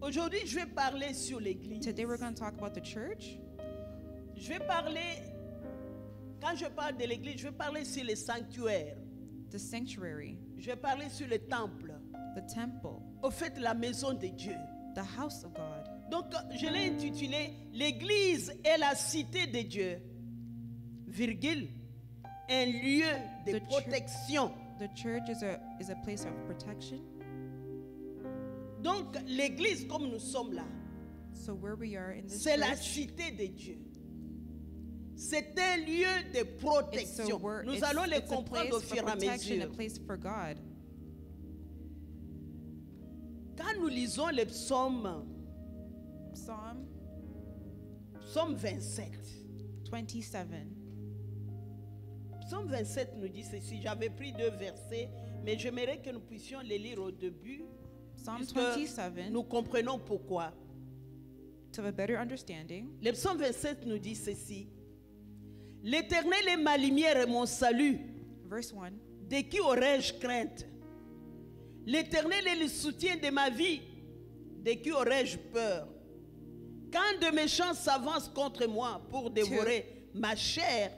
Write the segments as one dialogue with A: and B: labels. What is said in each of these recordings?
A: Aujourd'hui, je vais parler sur l'église.
B: Today we're going to talk about the church.
A: Je vais parler, quand je parle de l'église, je vais parler sur les sanctuaires.
B: The sanctuary,
A: Je vais parler sur le temple.
B: the temple,
A: Au fait, la maison de Dieu.
B: the house of God.
A: Donc, je l'ai intitulé l'église est la cité de Dieu, virgule, un lieu de
B: The
A: protection.
B: The church is a place of protection.
A: Donc, l'église, comme nous sommes là,
B: So where we are in this
A: c'est la
B: church,
A: cité de Dieu. C'est un lieu de
B: it's
A: protection. Nous allons les
B: a
A: comprendre au
B: place for
A: fur et à
B: protection, a
A: mesure.
B: place for God.
A: Quand nous lisons les psaumes,
B: Psalm
A: psaume 27,
B: 27.
A: psaume 27 nous dit ceci. J'avais pris 2 versets, mais j'aimerais que nous puissions les lire au début,
B: Psalm
A: puisque
B: 27,
A: nous comprenons pourquoi.
B: to have a better understanding.
A: Le psaume 27 nous dit ceci. L'Éternel est ma lumière et mon salut.
B: Verse 1.
A: De qui aurais-je crainte? L'Éternel est le soutien de ma vie. De qui aurais-je peur? Quand de méchants s'avancent contre moi pour dévorer ma chair,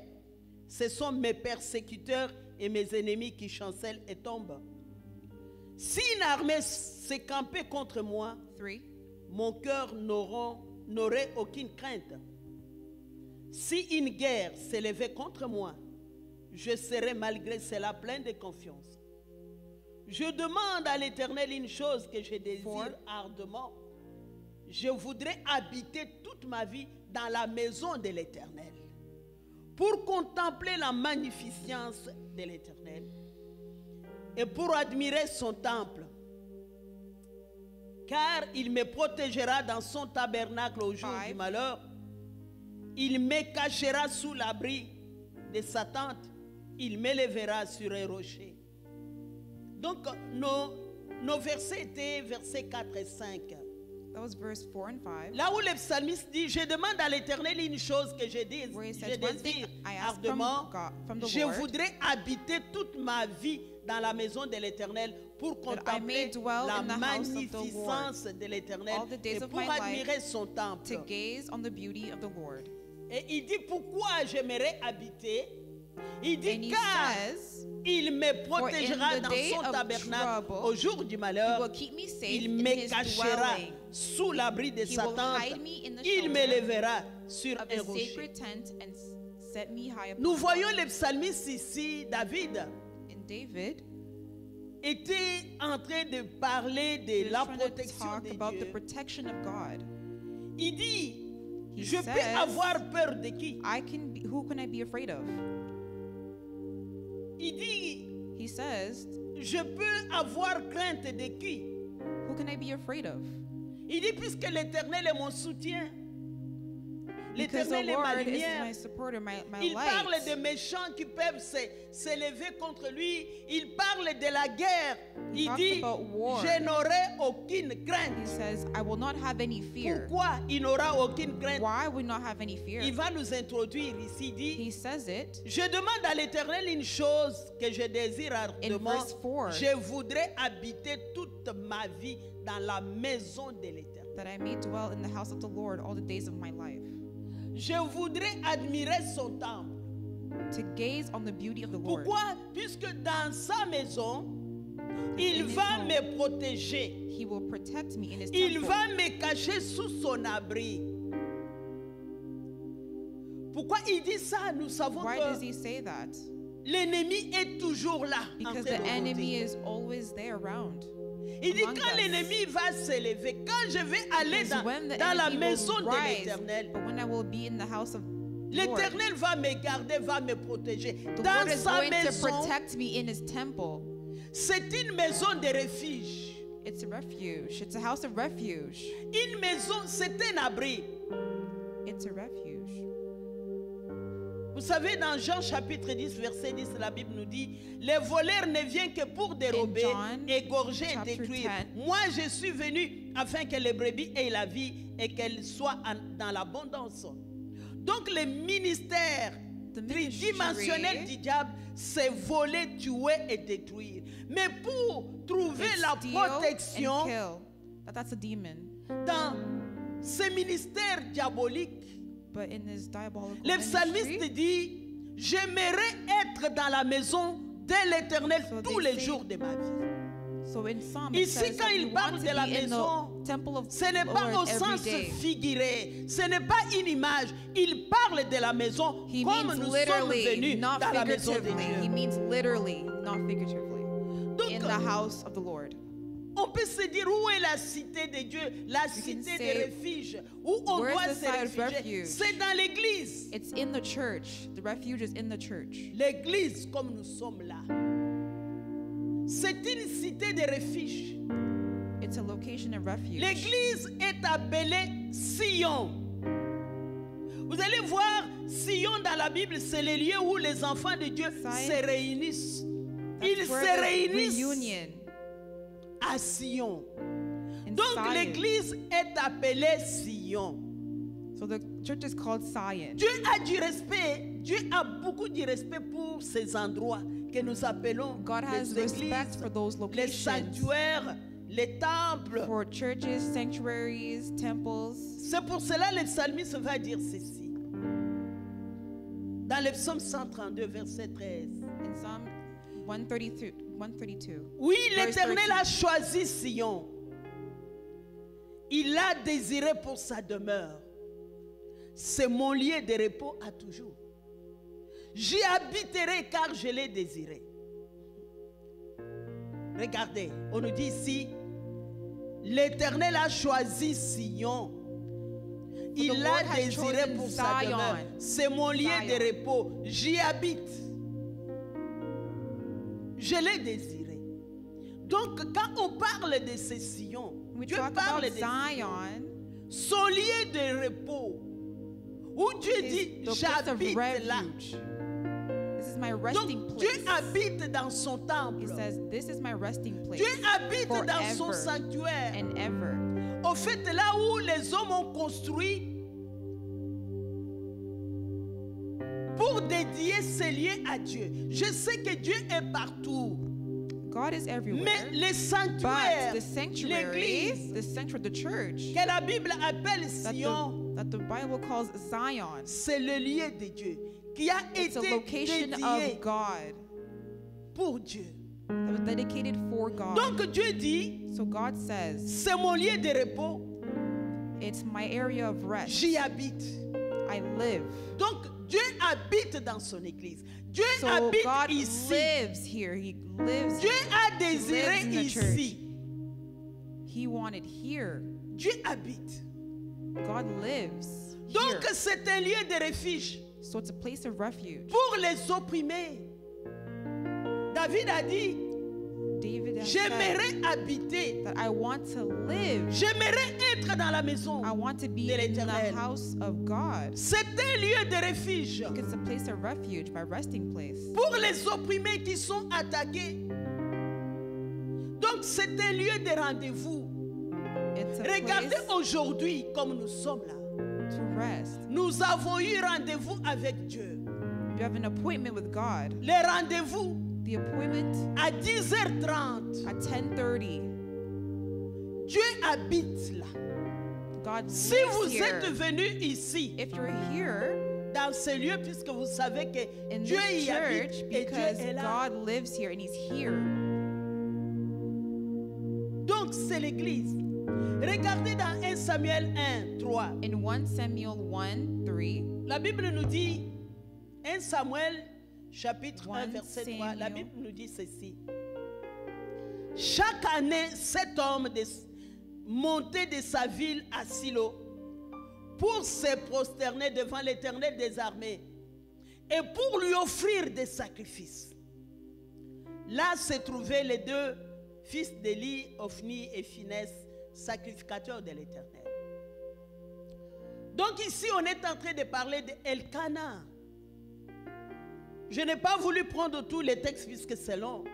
A: ce sont mes persécuteurs et mes ennemis qui chancellent et tombent. Si une armée s'est campée contre moi,
B: 3.
A: mon cœur n'aurait aucune crainte. Si une guerre s'élevait contre moi, je serais malgré cela plein de confiance. Je demande à l'Éternel une chose que je désire ardemment. Je voudrais habiter toute ma vie dans la maison de l'Éternel pour contempler la magnificence de l'Éternel et pour admirer son temple. Car il me protégera dans son tabernacle au jour du malheur. Il me cachera sous l'abri de sa tente. Il m'élèvera sur un rocher. Donc, nos versets étaient versets 4 et 5.
B: That was verse 4 and 5.
A: Là où le psalmiste dit, je demande à l'Éternel une chose que je désire
B: Where he says, one thing I ask
A: ardemment.
B: from the
A: Je
B: Lord,
A: voudrais habiter toute ma vie dans la maison de l'Éternel pour
B: that I may
A: contempler
B: dwell
A: la
B: in the house of the
A: magnificence de l'Éternel
B: all the days
A: et
B: of
A: pour
B: my life,
A: admirer son temple.
B: to gaze on the beauty of the Lord.
A: Et il dit pourquoi j'aimerais habiter. Il
B: And
A: dit
B: he
A: car
B: says,
A: il me protégera
B: in the
A: dans
B: day
A: son
B: of
A: tabernacle
B: trouble,
A: au jour du
B: He
A: malheur.
B: will keep me safe
A: Il
B: in
A: me
B: his
A: cachera
B: dwelling
A: sous l'abri de
B: He
A: sa
B: will
A: tente.
B: hide me in the
A: Il
B: shelter
A: m'élèvera sur
B: of
A: un
B: his
A: rocher.
B: sacred tent and set me high
A: Nous
B: upon.
A: voyons le psalmiste ici, David,
B: And David
A: était en train de parler de
B: is
A: la
B: trying to
A: protection
B: talk
A: de
B: about the
A: Dieu.
B: protection of God.
A: Il dit,
B: He
A: je peux
B: says,
A: avoir peur de qui?
B: who can I be afraid of?
A: Il dit,
B: He says,
A: je peux avoir crainte de qui?
B: who can I be afraid of?
A: Il dit, puisque l'Éternel est mon soutien,
B: Because the
A: l'Éternel est ma
B: Lord is
A: lumière.
B: my supporter, my
A: Il parle
B: light.
A: de méchants qui peuvent s'élever contre lui. Il parle de la guerre.
B: He
A: Il
B: talks
A: dit,
B: about war.
A: je n'aurai aucune
B: He
A: crainte.
B: says, I will not have any fear.
A: Pourquoi il n'aura aucune crainte?
B: Why would not have any fear?
A: Il va nous introduire ici. Il dit,
B: He says it
A: je demande à l'Éternel une chose que je désire
B: in
A: ardemment.
B: verse 4.
A: Je voudrais habiter toute ma vie dans la maison de l'Éternel.
B: that I may dwell in the house of the Lord all the days of my life,
A: Je voudrais admirer son temple.
B: to gaze on the beauty of the Lord.
A: Pourquoi? Puisque dans sa maison, il
B: in his
A: va
B: home,
A: me protéger.
B: He will protect me in his
A: Il
B: temple.
A: va me cacher sous son abri. Pourquoi il dit ça? Nous savons
B: Why does
A: que
B: he say that?
A: l'ennemi est toujours là. en
B: Because
A: train
B: the
A: de
B: enemy
A: rôder.
B: is always there around.
A: Il dit
B: among
A: quand
B: us.
A: l'ennemi va s'élever, quand je vais aller
B: Because when the
A: dans la
B: enemy
A: maison
B: will
A: de
B: rise,
A: l'Éternel,
B: but when I will be in the house of Lord,
A: l'Éternel va me garder, va me protéger.
B: the
A: Dans
B: Lord is
A: sa
B: going to
A: maison,
B: protect me in his temple.
A: c'est une maison de refuge.
B: It's a refuge. It's a house of refuge.
A: Une maison, c'est un abri.
B: It's a refuge.
A: Vous savez, dans Jean chapitre 10, verset 10, la Bible nous dit, les voleurs ne viennent que pour dérober,
B: John,
A: égorger et
B: chapter
A: détruire.
B: 10,
A: Moi, je suis venu afin que les brebis aient la vie et qu'elles soient dans l'abondance. Donc, le ministère
B: The
A: tridimensionnel
B: ministry
A: du diable, c'est voler, tuer et détruire. Mais pour trouver
B: It's
A: la
B: steal
A: protection,
B: and kill. that that's a demon.
A: Dans ce ministère diabolique,
B: But in this diabolical
A: le psalmiste
B: ministry,
A: dit, j'aimerais être dans la maison de l'Éternel
B: So
A: tous
B: they
A: les
B: say-
A: jours de ma vie.
B: so in Psalm it
A: Ici,
B: says
A: quand
B: that
A: il
B: we
A: parle
B: want
A: de
B: to
A: la
B: be in
A: maison,
B: the temple of
A: ce n'est
B: the
A: pas au
B: Lord every
A: sens
B: day.
A: figuré, ce n'est pas une image. Il parle de la maison
B: He
A: comme
B: means
A: nous sommes
B: literally,
A: venus
B: not
A: dans la maison de
B: figuratively. He
A: Dieu.
B: means literally, not figuratively.
A: Donc,
B: In the house of the Lord.
A: on peut se dire où est la cité de Dieu, la
B: can
A: cité
B: say,
A: de refuge, où on
B: where's
A: doit
B: the
A: se
B: site of
A: réfugier.
B: refuge?
A: C'est dans l'église.
B: It's in the church. The refuge is in the church.
A: L'église comme nous sommes là. C'est une cité de refuge.
B: It's a location of refuge.
A: L'église est appelée Sion. Vous allez voir, Sion dans la Bible, c'est le lieu où les enfants de Dieu
B: Zion.
A: se réunissent.
B: That's
A: Ils
B: where
A: se
B: the
A: réunissent
B: reunion
A: à Sion.
B: in
A: Donc
B: Zion.
A: l'église est appelée Sion.
B: So the church is called Zion.
A: Dieu a du respect. Dieu a beaucoup de respect pour ces endroits que nous appelons
B: God has
A: les
B: respect
A: églises,
B: for those
A: les
B: locations.
A: sanctuaires, les temples.
B: For churches, sanctuaries, temples.
A: C'est pour cela que le psalmiste va dire ceci. Dans le psaume 132, verset 13.
B: In Psalm 132.
A: Oui,
B: Verse
A: l'Éternel
B: 13.
A: a choisi Sion. Il l'a désiré pour sa demeure. C'est mon lieu de repos à toujours. J'y habiterai car je l'ai désiré. Regardez, on nous dit ici, l'Éternel a choisi Sion. Il
B: the
A: l'a
B: Lord has
A: désiré
B: chosen
A: pour sa
B: Zion.
A: demeure. C'est mon lieu
B: Zion.
A: de repos. J'y habite. Je l'ai désiré. Donc, quand on parle de ce Sion,
B: We
A: Dieu
B: talk
A: parle
B: about
A: de
B: Zion.
A: son lieu de repos. Où Dieu
B: Is
A: dit,
B: the place of
A: j'habite là.
B: refuge. This is my resting
A: Donc, Dieu
B: place.
A: habite dans son temple.
B: He says, this is my resting place
A: Dieu habite dans son
B: forever
A: sanctuaire.
B: and ever.
A: Au fait, là où les hommes ont construit pour dédier ces lieux à Dieu. Je sais que Dieu est partout.
B: God is everywhere.
A: Mais les
B: But
A: sanctuaires,
B: the sanctuary,
A: l'église,
B: the church,
A: que la Bible appelle
B: that
A: Sion,
B: that the Bible calls Zion,
A: c'est le lieu de Dieu qui a
B: it's a
A: été
B: location
A: dédié
B: of God
A: pour Dieu.
B: that was dedicated for God.
A: Donc Dieu dit,
B: So God says,
A: c'est mon lieu de repos,
B: it's my area of rest.
A: j'y habite.
B: I live.
A: Donc Dieu habite dans son église. Dieu
B: So
A: habite
B: God
A: ici.
B: lives here. He lives
A: Dieu
B: here.
A: a désiré
B: He lives in the
A: ici.
B: He wanted here.
A: Dieu habite.
B: God lives
A: Donc
B: here.
A: c'est un lieu de refuge
B: So it's a place of refuge.
A: pour les opprimés. David a dit,
B: David has said
A: j'aimerais habiter,
B: that I want to live.
A: j'aimerais être dans la maison.
B: I want to be
A: de
B: in the
A: l'Éternel.
B: house of God.
A: C'est un lieu de refuge
B: It's a place of refuge, my resting place.
A: pour les opprimés qui sont attaqués. Donc c'est un lieu de rendez-vous.
B: It's a
A: Regardez
B: place
A: aujourd'hui comme nous sommes là.
B: to rest.
A: Nous avons eu rendez-vous avec Dieu.
B: You have an appointment with God.
A: Le rendez-vous
B: The appointment
A: à 10h30.
B: at 10:30.
A: Dieu habite là.
B: God
A: Si
B: lives
A: vous
B: here.
A: êtes venu ici,
B: If you're here
A: dans ce lieu, puisque vous savez que
B: in
A: Dieu
B: this
A: y habite
B: church,
A: et Dieu
B: because
A: est là.
B: God lives here and He's here.
A: Donc c'est l'église. Regardez dans 1 Samuel 1, 3.
B: In 1 Samuel 1:3,
A: La Bible nous dit, 1 Samuel chapitre 1
B: 1
A: verset 3, la
B: Samuel.
A: Bible nous dit ceci. Chaque année, cet homme montait de sa ville à Silo pour se prosterner devant l'Éternel des armées et pour lui offrir des sacrifices. Là se trouvaient les deux fils d'Élie, Ophni et Phinès, sacrificateurs de l'Éternel. Donc ici, on est en train de parler d'Elkana. Je n'ai pas voulu prendre tous les textes puisque c'est long.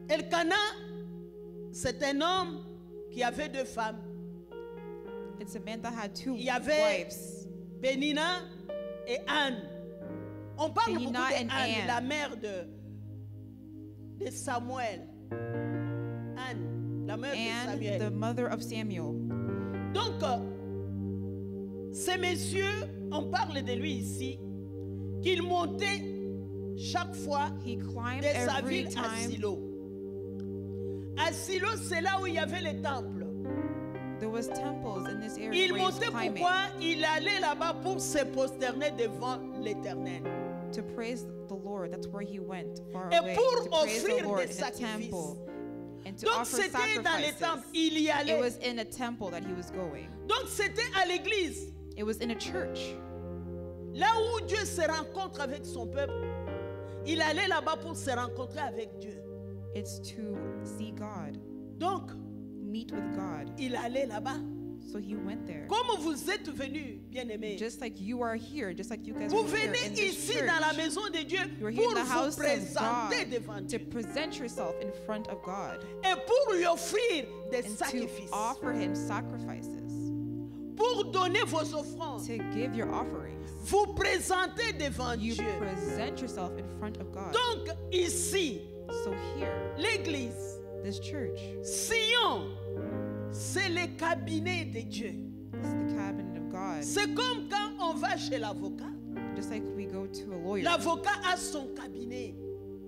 A: Elkana, c'est un homme qui avait deux femmes.
B: it's a man that had two
A: Il y avait
B: wives.
A: Pénina et Anne. On parle beaucoup
B: Pénina and
A: d'Anne,
B: Anne.
A: la mère de Samuel. Anne, la la mère de
B: and
A: Samuel.
B: the mother of Samuel.
A: Donc, ces messieurs, on parle de lui ici, qu'il montait chaque fois
B: He climbed
A: de sa
B: every
A: ville à
B: time.
A: Silo. À Silo, c'est là où il y avait le temple.
B: There was temples in this area
A: Il
B: where he was
A: montait
B: climbing
A: pourquoi il allait là-bas pour se prosterner devant l'Éternel.
B: to praise the Lord. That's where he went, far
A: Et
B: away,
A: pour
B: to praise
A: offrir
B: the Lord
A: des
B: in a
A: sacrifices.
B: temple and to
A: Donc
B: offer
A: c'était dans les
B: sacrifices.
A: temples, il y
B: It
A: allait.
B: was in a temple that he was going.
A: Donc c'était à l'église,
B: It was in a church.
A: là où Dieu se rencontre avec son peuple. Il allait là-bas pour se rencontrer avec Dieu.
B: It's to see God,
A: Donc,
B: meet with God.
A: il allait là-bas.
B: So he went there.
A: Comme vous êtes venus, bien-aimés,
B: Just like you are here, just like you guys
A: vous
B: are here
A: venez
B: in this
A: ici
B: church.
A: dans la maison de Dieu
B: You're here in
A: pour
B: the
A: vous
B: house of
A: présenter
B: God
A: devant
B: to
A: Dieu
B: present yourself in front of God
A: et pour lui offrir des
B: and
A: sacrifices,
B: to offer him sacrifices,
A: pour donner vos offrandes,
B: to give your offerings.
A: vous présenter devant
B: You
A: Dieu.
B: present yourself in front of God.
A: Donc ici,
B: So here,
A: l'église,
B: this church,
A: Sion, c'est le cabinet de Dieu.
B: is the cabinet of God.
A: C'est comme quand on va chez l'avocat.
B: Just like we go to a lawyer,
A: L'avocat a son cabinet.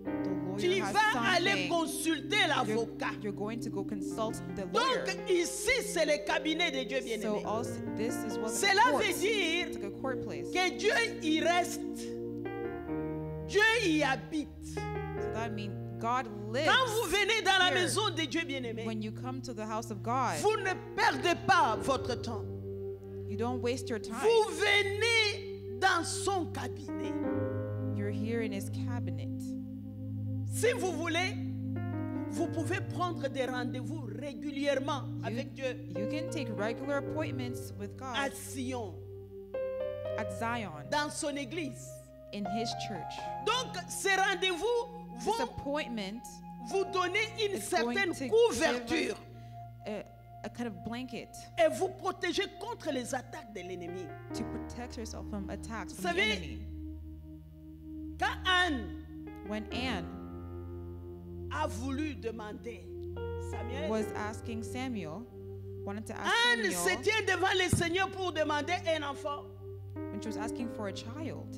B: the lawyer
A: Tu
B: has
A: vas aller
B: something.
A: consulter l'avocat.
B: You're going to go consult the lawyer.
A: Donc ici, c'est le cabinet de Dieu
B: So
A: bien-aimé.
B: also, this is what the
A: Cela
B: court.
A: veut dire
B: It's like a court place.
A: que Dieu y reste. Dieu y habite.
B: So that means God lives.
A: Quand vous venez dans la
B: here.
A: maison de Dieu bien-aimé,
B: When you come to the house of God,
A: vous ne perdez pas votre temps.
B: you don't waste your time.
A: Vous venez dans son cabinet.
B: You're here in his cabinet.
A: Si vous voulez, vous pouvez prendre des rendez-vous régulièrement avec Dieu
B: You can take regular appointments with
A: à
B: God
A: Sion,
B: at Zion,
A: dans son église.
B: in his church.
A: Donc, ces rendez-vous
B: This
A: vont
B: appointment
A: vous donner une
B: is going
A: certaine
B: to give
A: couverture
B: us a kind of blanket
A: et vous protéger contre les attaques de l'ennemi.
B: to protect yourself from attacks
A: Vous
B: from the
A: savez,
B: enemy.
A: quand Anne
B: When Anne
A: a voulu demander, Samuel,
B: was asking Samuel, wanted to ask
A: Anne se
B: Samuel,
A: tient devant le Seigneur pour demander un enfant.
B: when she was asking for a child,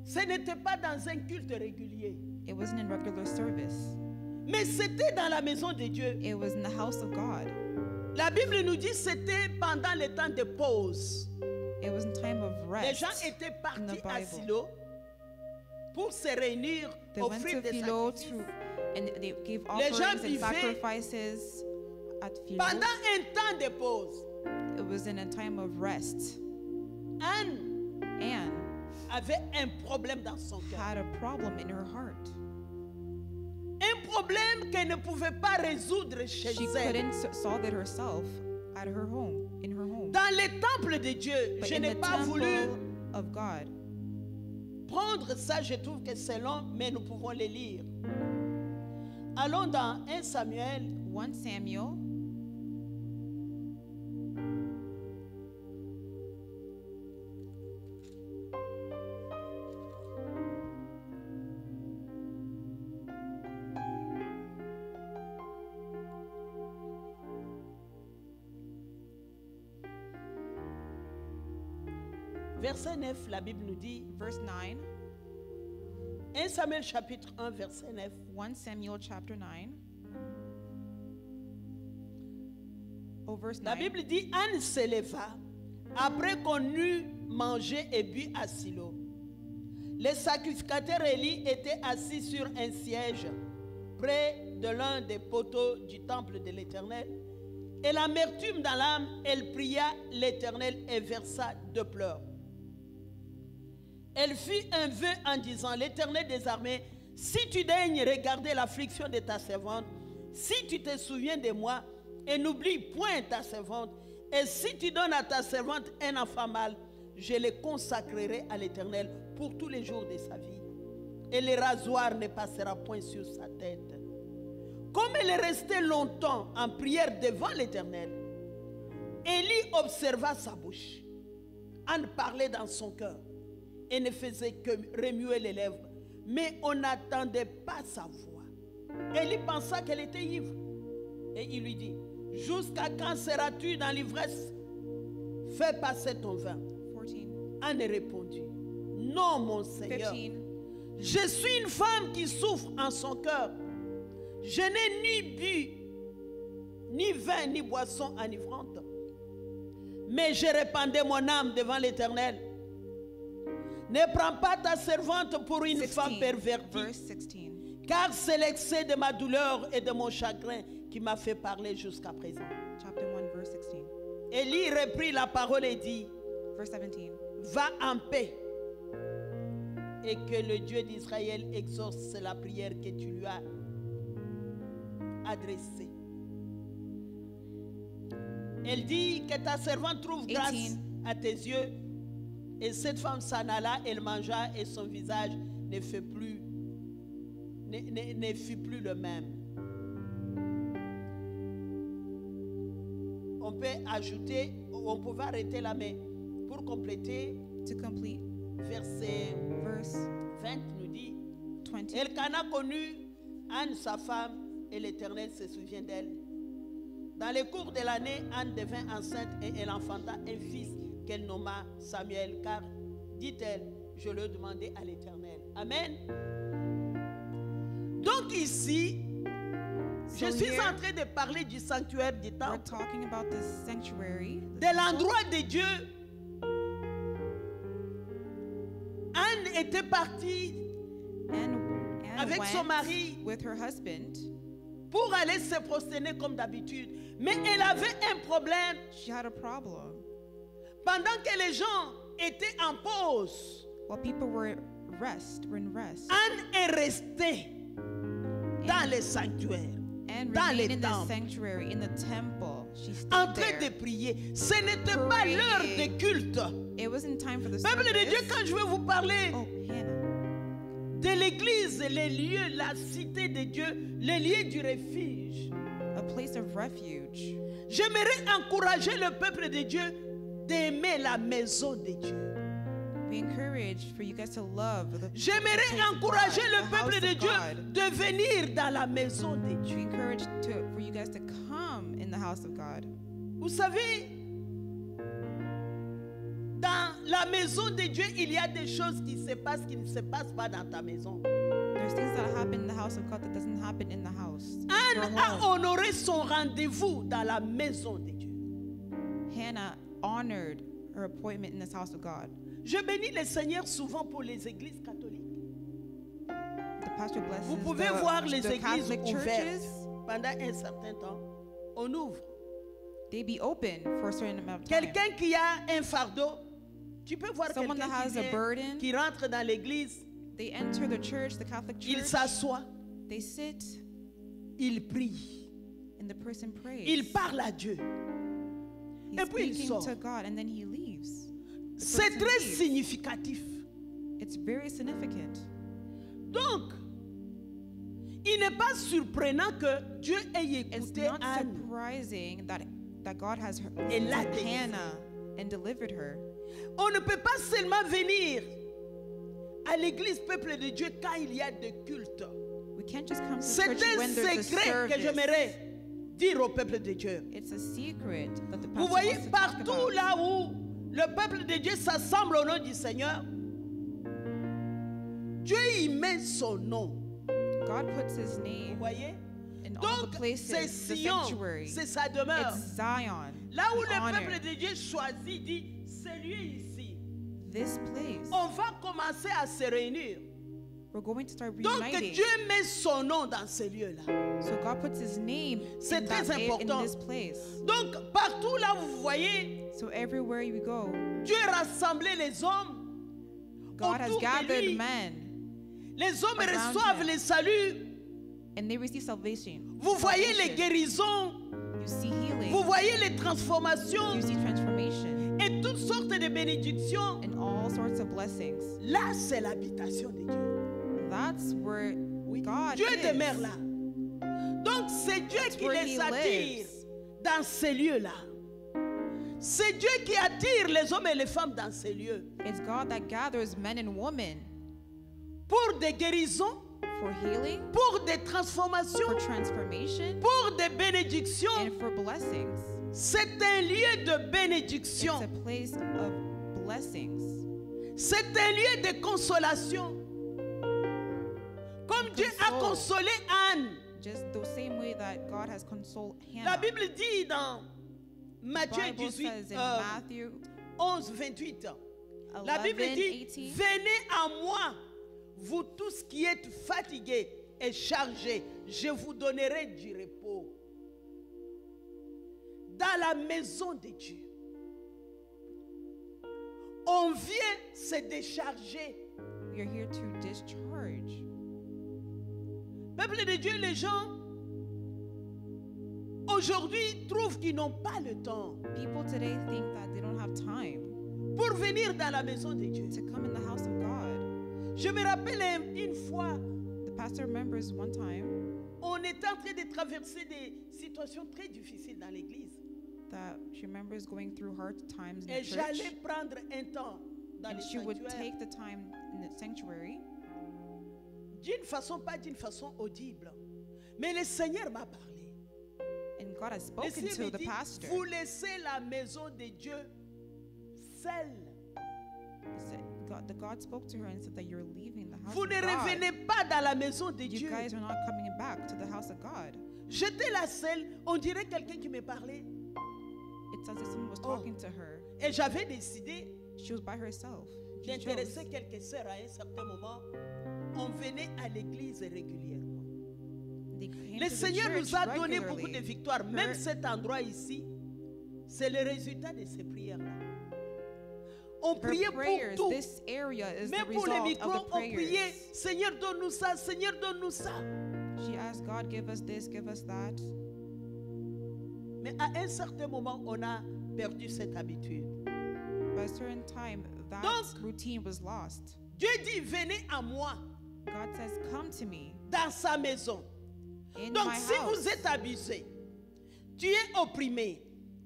A: Ce n'était pas dans un culte régulier,
B: it wasn't in regular service.
A: mais c'était dans la maison de Dieu.
B: It was in the house of God.
A: La Bible nous dit que c'était pendant le temps de pause.
B: It was in time of
A: Les gens
B: rest.
A: étaient
B: in
A: partis
B: the
A: à
B: Bible.
A: Silo pour se réunir,
B: They went
A: offrir
B: to
A: des
B: Philo
A: sacrifices.
B: and they gave
A: Les gens
B: offerings and
A: vivaient
B: sacrifices at Philo.
A: Pendant un temps de pause,
B: It was in a time of rest.
A: Anne
B: Anne
A: avait un problème dans son cœur.
B: had a problem in her heart.
A: Un problème qu'elle ne pouvait pas résoudre chez
B: She
A: elle.
B: couldn't solve it herself at her home, in her home.
A: Dans le temple de Dieu,
B: But
A: je
B: in
A: n'ai
B: the
A: pas voulu
B: temple of God,
A: prendre ça, je trouve que c'est long, mais nous pouvons le lire. Allons dans 1 Samuel,
B: 1 Samuel,
A: verset 9, la Bible nous dit,
B: verse 9.
A: 1 Samuel chapitre 1, verset 9.
B: 1 Samuel chapter 9. Oh, verse
A: La
B: 9.
A: Bible dit, Anne se leva après qu'on eut mangé et bu à Silo. Les sacrificateurs Élie étaient assis sur un siège près de l'un des poteaux du temple de l'Éternel. Et l'amertume dans l'âme, elle pria l'Éternel et versa 2 pleurs. Elle fit un vœu en disant, l'Éternel des armées, si tu daignes regarder l'affliction de ta servante, si tu te souviens de moi et n'oublie point ta servante, et si tu donnes à ta servante un enfant mâle, je le consacrerai à l'Éternel pour tous les jours de sa vie. Et le rasoir ne passera point sur sa tête. Comme elle est restée longtemps en prière devant l'Éternel, Élie observa sa bouche. Anne parlait dans son cœur et ne faisait que remuer les lèvres, mais on n'attendait pas sa voix. Élie pensa qu'elle était ivre Et il lui dit, jusqu'à quand seras-tu dans l'ivresse? Fais passer ton vin.
B: 14.
A: Anne répondit, non mon Seigneur,
B: 15.
A: je suis une femme qui souffre en son cœur. Je n'ai ni bu, ni vin, ni boisson enivrante. Mais j'ai répandu mon âme devant l'Éternel. Ne prends pas ta servante pour une femme
B: 16,
A: pervertie,
B: verse 16.
A: car c'est l'excès de ma douleur et de mon chagrin qui m'a fait parler jusqu'à présent.
B: Chapter 1, verse 16.
A: Élie reprit la parole et dit,
B: Verse 17.
A: va en paix et que le Dieu d'Israël exauce la prière que tu lui as adressée. Elle dit que ta servante trouve grâce
B: 18.
A: à tes yeux. Et cette femme s'en alla, elle mangea et son visage ne fut plus le même. On peut ajouter, on pouvait arrêter là, mais pour compléter,
B: To complete,
A: verset
B: verse
A: 20 nous dit,
B: 20.
A: Elkana connut Anne sa femme et l'Éternel se souvient d'elle. Dans le cours de l'année, Anne devint enceinte et elle enfanta un fils qu'elle nomma Samuel, car, dit-elle, je le demandais à l'Éternel. Amen. Donc ici, je
B: So
A: suis
B: here,
A: en train de parler du sanctuaire du
B: we're
A: temple,
B: talking about the sanctuary, the
A: de
B: temple.
A: l'endroit de Dieu. Anne était partie
B: Anne
A: avec son
B: went
A: mari
B: with her husband.
A: pour aller se prosterner comme d'habitude. Mais elle avait un problème.
B: She had a problem.
A: Pendant que les gens étaient en pause,
B: While people were in rest,
A: Anne est restée dans le sanctuaire,
B: and
A: dans
B: remained
A: les
B: in the
A: temples,
B: sanctuary, in the temple. She
A: en
B: stayed
A: train de
B: there.
A: prier. Ce n'était pas l'heure de culte.
B: It wasn't time for the
A: Peuple de Dieu,
B: service.
A: quand je vais vous parler
B: Oh, Hannah.
A: de l'église, les lieux, la cité de Dieu, les lieux du refuge,
B: A place of refuge.
A: j'aimerais encourager le peuple de Dieu d'aimer la maison de Dieu.
B: We encourage for you guys to love the
A: J'aimerais
B: place of
A: encourager
B: God,
A: le
B: the
A: peuple
B: house
A: de
B: of
A: Dieu
B: God.
A: de venir dans la maison de
B: We
A: Dieu.
B: encourage for you guys to come in the house of God.
A: Vous savez, dans la maison de Dieu, il y a des choses qui se passent qui ne se passent pas dans ta maison.
B: There's things that happen in the house of God that doesn't happen in the house. your
A: Anne a
B: home.
A: honoré son rendez-vous dans la maison de Dieu.
B: Hannah honored her appointment in this house of God.
A: Je bénis le Seigneur souvent pour les églises catholiques.
B: The pastor blesses
A: Vous pouvez voir les
B: the
A: églises
B: Catholic
A: ouvertes
B: churches.
A: pendant un certain temps. On ouvre.
B: They be open for a certain amount of time.
A: Quelqu'un qui a un fardeau, tu peux voir
B: Someone
A: quelqu'un
B: that has a
A: qui,
B: burden.
A: qui rentre dans l'église,
B: They enter the church, the Catholic
A: il
B: church.
A: s'assoit,
B: They sit
A: il prie,
B: and the person prays.
A: il parle à Dieu.
B: He's
A: et puis il
B: speaking
A: sort.
B: to God and then he leaves. The
A: C'est
B: person
A: très
B: leaves.
A: significatif.
B: It's very significant.
A: Donc, il n'est pas surprenant que Dieu ait
B: It's
A: écouté
B: not
A: Anne.
B: surprising that God has
A: Et l'a
B: heard
A: délivrée.
B: Hannah and delivered her.
A: On ne peut pas seulement venir à l'église peuple de Dieu quand il y a des cultes.
B: We can't just come to
A: C'est
B: church
A: un
B: when there's a
A: secret que
B: service.
A: j'aimerais dire au peuple de Dieu.
B: It's a secret that the
A: Vous
B: pastor
A: voyez,
B: wants to talk
A: partout
B: about.
A: là où le peuple de Dieu s'assemble au nom du Seigneur, Dieu y met son nom.
B: God puts his
A: Vous
B: name
A: voyez?
B: in all
A: Donc,
B: the places,
A: c'est
B: the
A: Sion,
B: sanctuary.
A: c'est sa demeure.
B: It's Zion,
A: Là où
B: the
A: le
B: honor.
A: peuple de Dieu choisit, dit, c'est lui ici.
B: This place.
A: On va commencer à se réunir.
B: We're going to start
A: Donc
B: reuniting.
A: Dieu met son nom dans ces lieux-là.
B: So God puts his name
A: C'est
B: in,
A: très
B: that, in
A: important.
B: this place.
A: Donc partout là où vous voyez,
B: So everywhere you go,
A: Dieu rassemblait les hommes.
B: God has
A: autour de
B: gathered
A: lui.
B: men
A: Les hommes
B: around
A: reçoivent
B: him.
A: les saluts.
B: and they receive salvation.
A: Vous voyez les
B: Salvation.
A: guérisons.
B: You see healing.
A: Vous voyez les transformations
B: You see transformation
A: et toutes sortes de bénédictions.
B: and all sorts of blessings.
A: Là, c'est l'habitation de Dieu.
B: That's where
A: Oui.
B: God
A: Dieu
B: is.
A: demeure là. Donc c'est Dieu qui
B: where
A: les
B: he
A: attire
B: lives.
A: dans ces lieux-là. C'est Dieu qui attire les hommes et les femmes dans ces lieux.
B: It's God that gathers men and women
A: Pour des guérisons,
B: for healing,
A: pour des transformations,
B: for transformation,
A: pour des bénédictions.
B: and for blessings.
A: C'est un lieu de
B: It's
A: bénédiction.
B: a place of blessings.
A: C'est un lieu de consolation. Comme Dieu a consolé Anne.
B: Just the same way that God has consoled
A: La
B: Hannah.
A: Bible dit dans
B: The
A: Matthieu
B: Bible
A: 18,
B: says in Matthew
A: 11, 28. La
B: 11,
A: Bible dit,
B: 18,
A: venez à moi, vous tous qui êtes fatigués et chargés, je vous donnerai du repos. Dans la maison de Dieu, on vient se décharger.
B: we are here to discharge.
A: Peuple de Dieu, les gens aujourd'hui trouvent qu'ils n'ont pas le temps
B: People today think that they don't have time
A: pour venir dans la maison de Dieu.
B: to come in the house of God.
A: Je me rappelle une fois,
B: The pastor remembers one time
A: on était en train de traverser des situations très difficiles dans l'église.
B: that she remembers going through hard times in
A: Et
B: the church,
A: j'allais prendre un temps dans
B: and
A: le
B: she would
A: sanctuaire
B: take the time in the sanctuary
A: d'une façon, pas d'une façon audible. Mais le Seigneur m'a parlé.
B: and God has
A: Le
B: spoken
A: Seigneur
B: to
A: me
B: the
A: dit,
B: pastor.
A: vous laissez la maison de Dieu seule.
B: God spoke to her and said that you're leaving the house
A: Vous
B: of
A: ne
B: God.
A: revenez pas dans la maison de
B: You
A: Dieu.
B: guys are not coming back to the house of God.
A: J'étais là seule, on dirait quelqu'un qui me parlait.
B: It's as if someone was
A: Oh.
B: talking to her.
A: Et j'avais décidé
B: She was by herself. She chose.
A: d'intéresser quelques sœurs à un certain moment. On venait à l'église régulièrement.
B: They came
A: Le
B: to the
A: Seigneur
B: church
A: nous a donné beaucoup
B: regularly.
A: de victoires. Même
B: Her-
A: cet endroit ici, c'est le résultat de ces prières-là. On
B: Her
A: priait pour
B: prayers,
A: tout.
B: this area is the
A: Même pour les
B: result
A: micros,
B: of the
A: on priait.
B: prayers.
A: Seigneur, donne-nous ça. Seigneur, donne-nous ça.
B: She asked God, give us this, give us that.
A: Mais à un certain moment, on a perdu cette habitude.
B: By a certain time, that
A: Donc-
B: routine was lost.
A: Dieu dit, venez à moi,
B: God says, come to me
A: dans sa maison.
B: in
A: Donc,
B: my
A: si
B: house.
A: vous êtes abusé, tu es opprimé,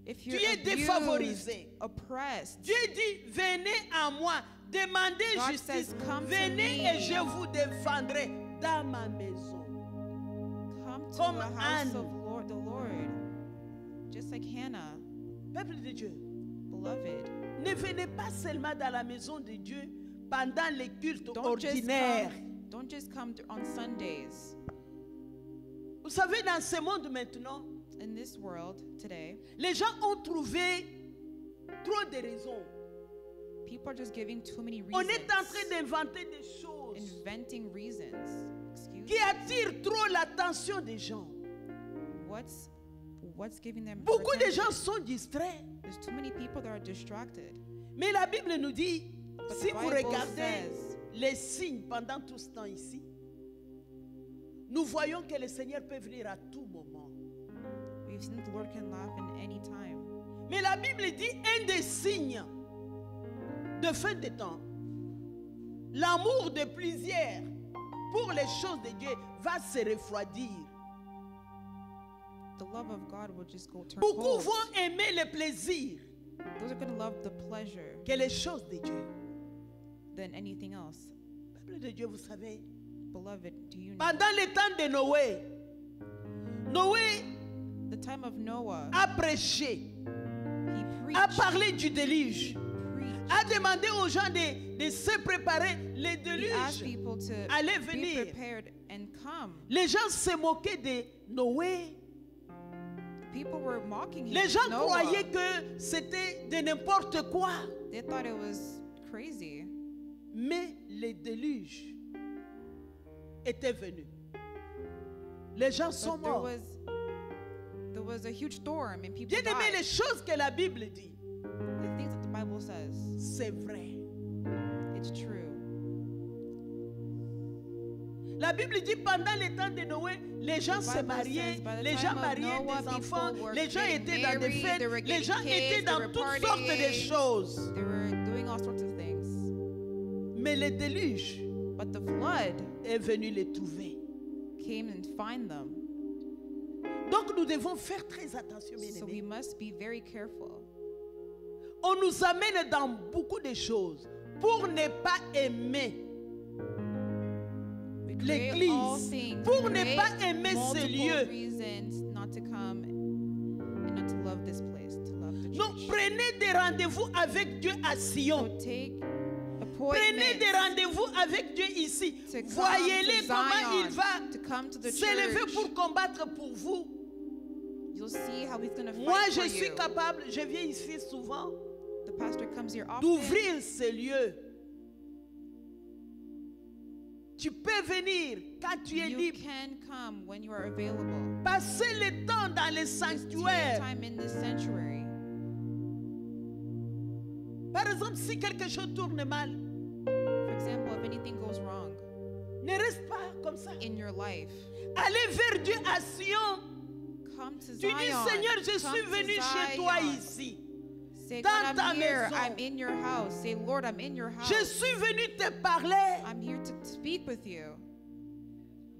B: If
A: tu
B: you're
A: es
B: abused,
A: défavorisé,
B: oppressed,
A: Dieu dit, venez à moi, demandez
B: God
A: justice,
B: says, "Come to
A: venez
B: me."
A: et je vous défendrai dans ma maison.
B: come to
A: Comme
B: the house
A: Anne.
B: of the Lord. Just like Hannah,
A: Peuple de Dieu,
B: beloved.
A: ne venez pas seulement dans la maison de Dieu pendant les cultes
B: Don't just
A: ordinaires.
B: come, don't just come on Sundays.
A: Vous savez, dans ce monde maintenant,
B: In this world today,
A: les gens ont trouvé trop de raisons.
B: people are just giving too many
A: On
B: reasons,
A: est en train d'inventer des choses
B: inventing reasons. Excuse
A: qui attirent trop l'attention des gens.
B: What's giving them
A: Beaucoup de
B: attention?
A: gens sont distraits.
B: There's too many people that are distracted.
A: Mais la Bible nous dit,
B: But
A: si
B: the
A: vous
B: Bible
A: regardez
B: says-
A: les signes pendant tout ce temps ici, nous voyons que le Seigneur peut venir à tout moment.
B: We've seen that the Lord can laugh in any time.
A: Mais la Bible dit, un des signes de fin de temps, l'amour de plusieurs pour les choses de Dieu va se refroidir.
B: The love of God will just go turn
A: Beaucoup
B: cold.
A: vont aimer le plaisir
B: Those are going to love the pleasure
A: que les choses de Dieu.
B: than anything else.
A: Peuple de Dieu, vous savez,
B: Beloved, do you know
A: pendant le temps de Noé, Noé
B: the time of Noah?
A: a prêché,
B: He
A: a
B: preached,
A: parlé du déluge,
B: preached.
A: a demandé aux gens de se préparer. Le
B: He asked
A: déluge
B: people to
A: allait
B: be
A: venir.
B: prepared and come.
A: Les gens se moquaient de Noé.
B: People were mocking him.
A: Les gens
B: Noah.
A: croyaient que c'était de n'importe quoi.
B: They thought it was crazy.
A: Mais le déluge était venu. Les gens sont
B: But
A: morts.
B: there was a huge storm and people
A: Bien aimé,
B: died.
A: les choses que la Bible dit,
B: The things that the Bible says,
A: c'est vrai.
B: it's true.
A: La Bible dit pendant le temps de Noé, les gens
B: The
A: se
B: Bible
A: mariaient,
B: says, by the
A: les
B: time
A: gens
B: of
A: mariaient
B: Noah,
A: des enfants,
B: people were
A: les gens
B: getting
A: étaient dans des
B: married,
A: fêtes,
B: they were
A: les
B: getting
A: gens
B: kids,
A: étaient
B: they
A: dans
B: were
A: toutes sortes de
B: partying.
A: choses.
B: They were doing all sorts of things.
A: Mais le déluge
B: But the flood
A: est venu les trouver.
B: came and find them.
A: Donc nous devons faire très attention, bien
B: So we
A: aimés.
B: must be very careful.
A: On nous amène dans beaucoup de choses pour ne pas aimer l'église pour ne pas aimer ce lieu.
B: Reasons not to come and not to love this place, to love the
A: Non,
B: church.
A: prenez des rendez-vous avec Dieu à Sion.
B: So take
A: Prenez des
B: appointments
A: rendez-vous avec Dieu ici.
B: to come
A: Voyez-le
B: to
A: comment il
B: Zion,
A: va
B: to come to the
A: s'élever
B: church.
A: pour combattre pour vous.
B: You'll see how he's going to
A: Moi,
B: fight
A: je
B: for
A: suis
B: you.
A: capable, je viens ici souvent,
B: The pastor comes here often.
A: d'ouvrir ce lieu. Tu peux venir quand tu es
B: You
A: libre.
B: can come when you are available.
A: Passer le temps dans les
B: Just take
A: sanctuaires.
B: time in this sanctuary.
A: Par exemple, si quelque chose tourne mal,
B: For example, if anything goes wrong
A: ne reste pas comme ça.
B: in your life,
A: Allez vers Dieu à Sion.
B: come to
A: Tu
B: Zion.
A: dis, Seigneur, je
B: Come
A: suis
B: to
A: venu chez toi
B: Zion.
A: ici.
B: Say,
A: dans
B: God,
A: ta
B: I'm here.
A: maison.
B: I'm in your house. Say, Lord, I'm in your house.
A: Je suis venu te parler
B: I'm here to speak with you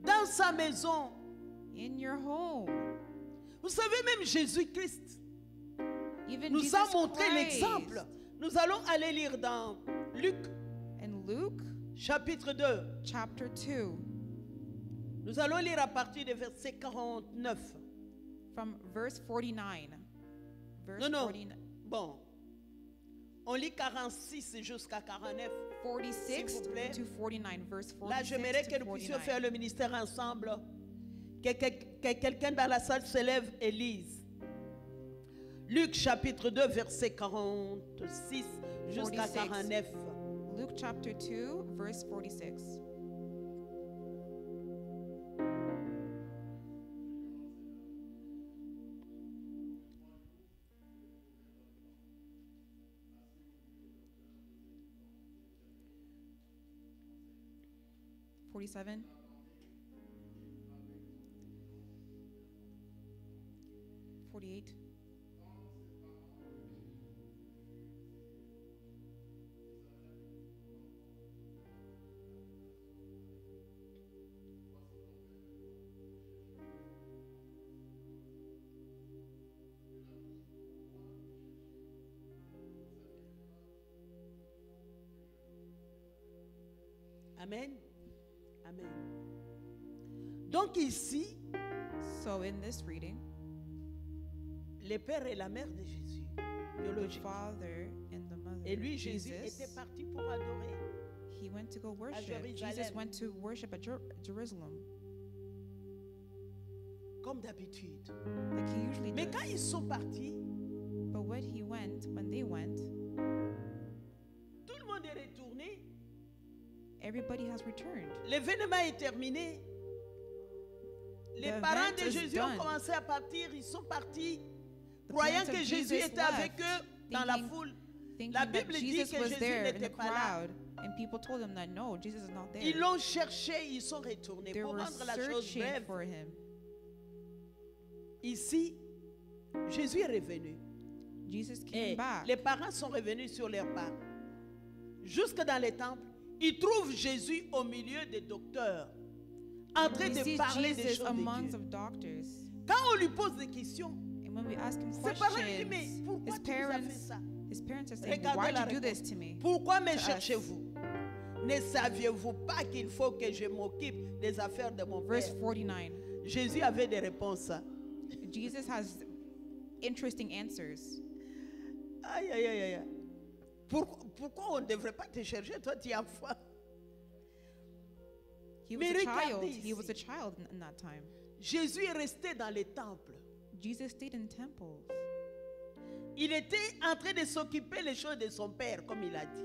A: dans sa maison.
B: in your home.
A: Vous savez, même Jésus-Christ
B: Even
A: nous
B: Jesus
A: a montré
B: Christ.
A: l'exemple. Nous allons aller lire dans Luc
B: In Luke
A: chapitre 2.
B: chapter 2,
A: Nous allons lire à partir du verset 49.
B: from verse 49. Verse
A: Non, non.
B: 49.
A: Bon. On lit 46 jusqu'à 49.
B: 46
A: S'il vous plaît.
B: to 49. Verse 46
A: Là, j'aimerais que
B: to
A: nous puissions
B: 49.
A: faire le ministère ensemble. Que quelqu'un dans la salle se lève et lise. Luc chapitre 2, verset 46 jusqu'à
B: 46.
A: 49.
B: Luke chapter 2, verse 46. $47. $48.
A: Amen. Amen. Donc ici,
B: So in this reading,
A: le père et la mère de Jésus,
B: the
A: biologique.
B: father and the mother,
A: Et lui, Jésus,
B: Jesus,
A: était parti pour adorer.
B: he went to go worship.
A: Jérusalem.
B: Jesus went to worship at Jerusalem,
A: Comme d'habitude.
B: like he usually
A: Mais
B: does.
A: quand ils sont partis,
B: But when they went,
A: tout le monde est retourné.
B: everybody has returned.
A: L'événement est terminé. Les
B: The
A: parents
B: event
A: de
B: is
A: Jésus ont
B: done.
A: commencé à partir. Ils sont partis,
B: The
A: croyant
B: parents
A: que
B: of
A: Jésus
B: Jesus
A: était avec
B: left,
A: eux dans la
B: thinking-
A: foule.
B: Thinking
A: La
B: that
A: Bible dit
B: Jesus
A: que
B: was
A: Jésus
B: there in the
A: n'était pas là.
B: crowd, and people told him that no, Jesus is not there.
A: Ils l'ont cherché, ils sont retournés.
B: They
A: Pour
B: were
A: rendre la chose
B: searching
A: brève,
B: for him.
A: ici, Jésus est revenu.
B: Jesus came
A: Et
B: back.
A: les parents sont revenus sur leur part. Jusque dans les temples, ils trouvent Jésus au milieu des docteurs, en train
B: We
A: de
B: see
A: parler des
B: Jesus
A: choses de
B: amongst
A: Dieu.
B: of doctors.
A: Quand on lui pose des questions,
B: And when we ask him
A: ses parents lui disent, mais
B: questions,
A: pourquoi
B: his
A: tu nous as fait
B: parents,
A: ça?
B: his parents are saying,
A: Regardez
B: why'd
A: la
B: you do
A: réponse.
B: this to me?
A: Pourquoi me
B: To us.
A: cherchez-vous? Ne saviez-vous pas qu'il faut que je m'occupe des affaires de mon
B: Verse
A: père?
B: 49.
A: Jésus avait des réponses.
B: Jesus has interesting answers.
A: Aïe, aïe, aïe, aïe. Pourquoi on ne devrait pas te chercher? Toi, tu as foi.
B: He was
A: Mais
B: a
A: regardez
B: child.
A: ici.
B: He was a child in that time.
A: Jésus est resté dans les temples.
B: Jesus stayed in temples.
A: Il était en train de s'occuper les choses de son père, comme il a dit.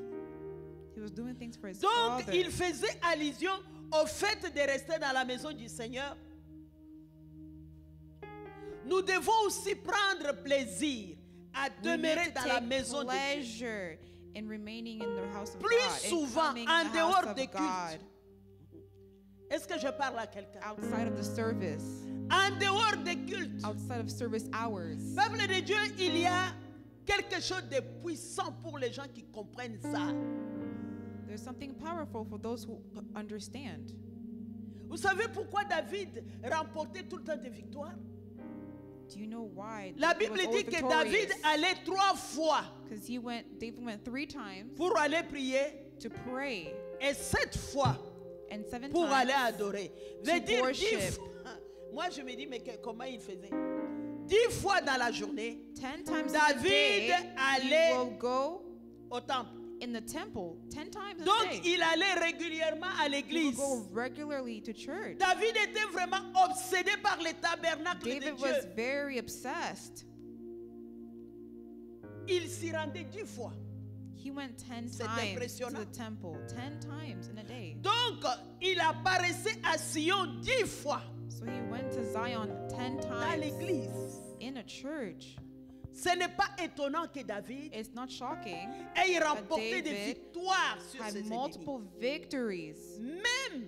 B: He was doing things for his
A: Donc,
B: father.
A: il faisait allusion au fait de rester dans la maison du Seigneur. Nous devons aussi prendre plaisir à
B: We need
A: demeurer
B: to
A: dans la
B: take
A: maison de Dieu.
B: pleasure in remaining in the house of
A: Plus
B: God, and
A: souvent,
B: coming
A: en
B: in the
A: dehors
B: house
A: des
B: of God,
A: Est-ce que je parle à quelqu'un?
B: outside of the service,
A: En dehors des cultes.
B: outside of service hours.
A: Peuple de Dieu, il y a quelque chose de puissant pour les gens qui comprennent ça.
B: There's something powerful for those who understand.
A: Vous savez pourquoi David remportait tout le temps des victoires?
B: Do you know why?
A: La Bible dit que David allait 3 fois
B: Because David went 3 times
A: pour aller prier
B: to pray,
A: et 7 fois
B: and 7
A: pour aller
B: times
A: adorer. Veut
B: to
A: dire 10
B: worship.
A: fois. Moi, je me dis, mais comment il faisait? 10 fois dans la journée,
B: 10 times
A: David
B: a day,
A: allait
B: he will go
A: au temple.
B: in the temple 10 times a
A: Donc,
B: day.
A: il allait régulièrement à
B: He will
A: l'église.
B: go regularly to church.
A: David était vraiment obsédé par le tabernacle de
B: David was
A: Dieu.
B: very obsessed.
A: Il s'y rendait 10 fois.
B: He went 10
A: C'est
B: times to
A: impressionnant.
B: the temple, 10 times in a day.
A: Donc, il apparaissait à Sion 10 fois
B: So he went to Zion 10
A: dans
B: times
A: l'église.
B: in a church.
A: Ce n'est pas étonnant que David
B: It's not shocking
A: ait remporté des
B: David
A: victoires sur ses
B: had
A: ennemis.
B: multiple victories.
A: Même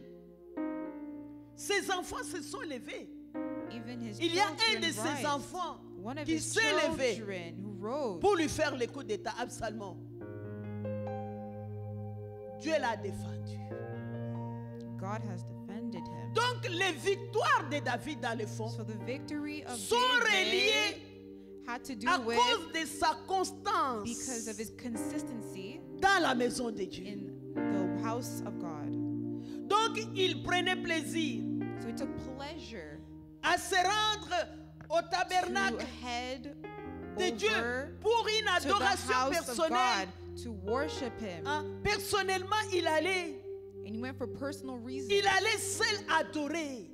A: ses enfants se sont levés.
B: Even his
A: Il y a un
B: children
A: de ses
B: rise.
A: enfants
B: One of
A: qui
B: his
A: s'est levé
B: children who rose.
A: pour lui faire le coup d'état, Absalom. Dieu l'a défendu.
B: God has defended him.
A: Donc les victoires de David dans le fond
B: So the victory of
A: sont
B: David
A: reliées
B: had to do
A: à
B: with
A: cause de sa constance
B: because of his consistency
A: dans la maison de Dieu.
B: in the house of God.
A: Donc il prenait plaisir
B: So he took pleasure
A: à se rendre au
B: to
A: tabernacle
B: head
A: de Dieu
B: over
A: pour une
B: to the
A: adoration
B: house of
A: personnelle.
B: God to worship him.
A: Hein, personnellement, il allait
B: And he went for personal reasons
A: Il allait seul adorer.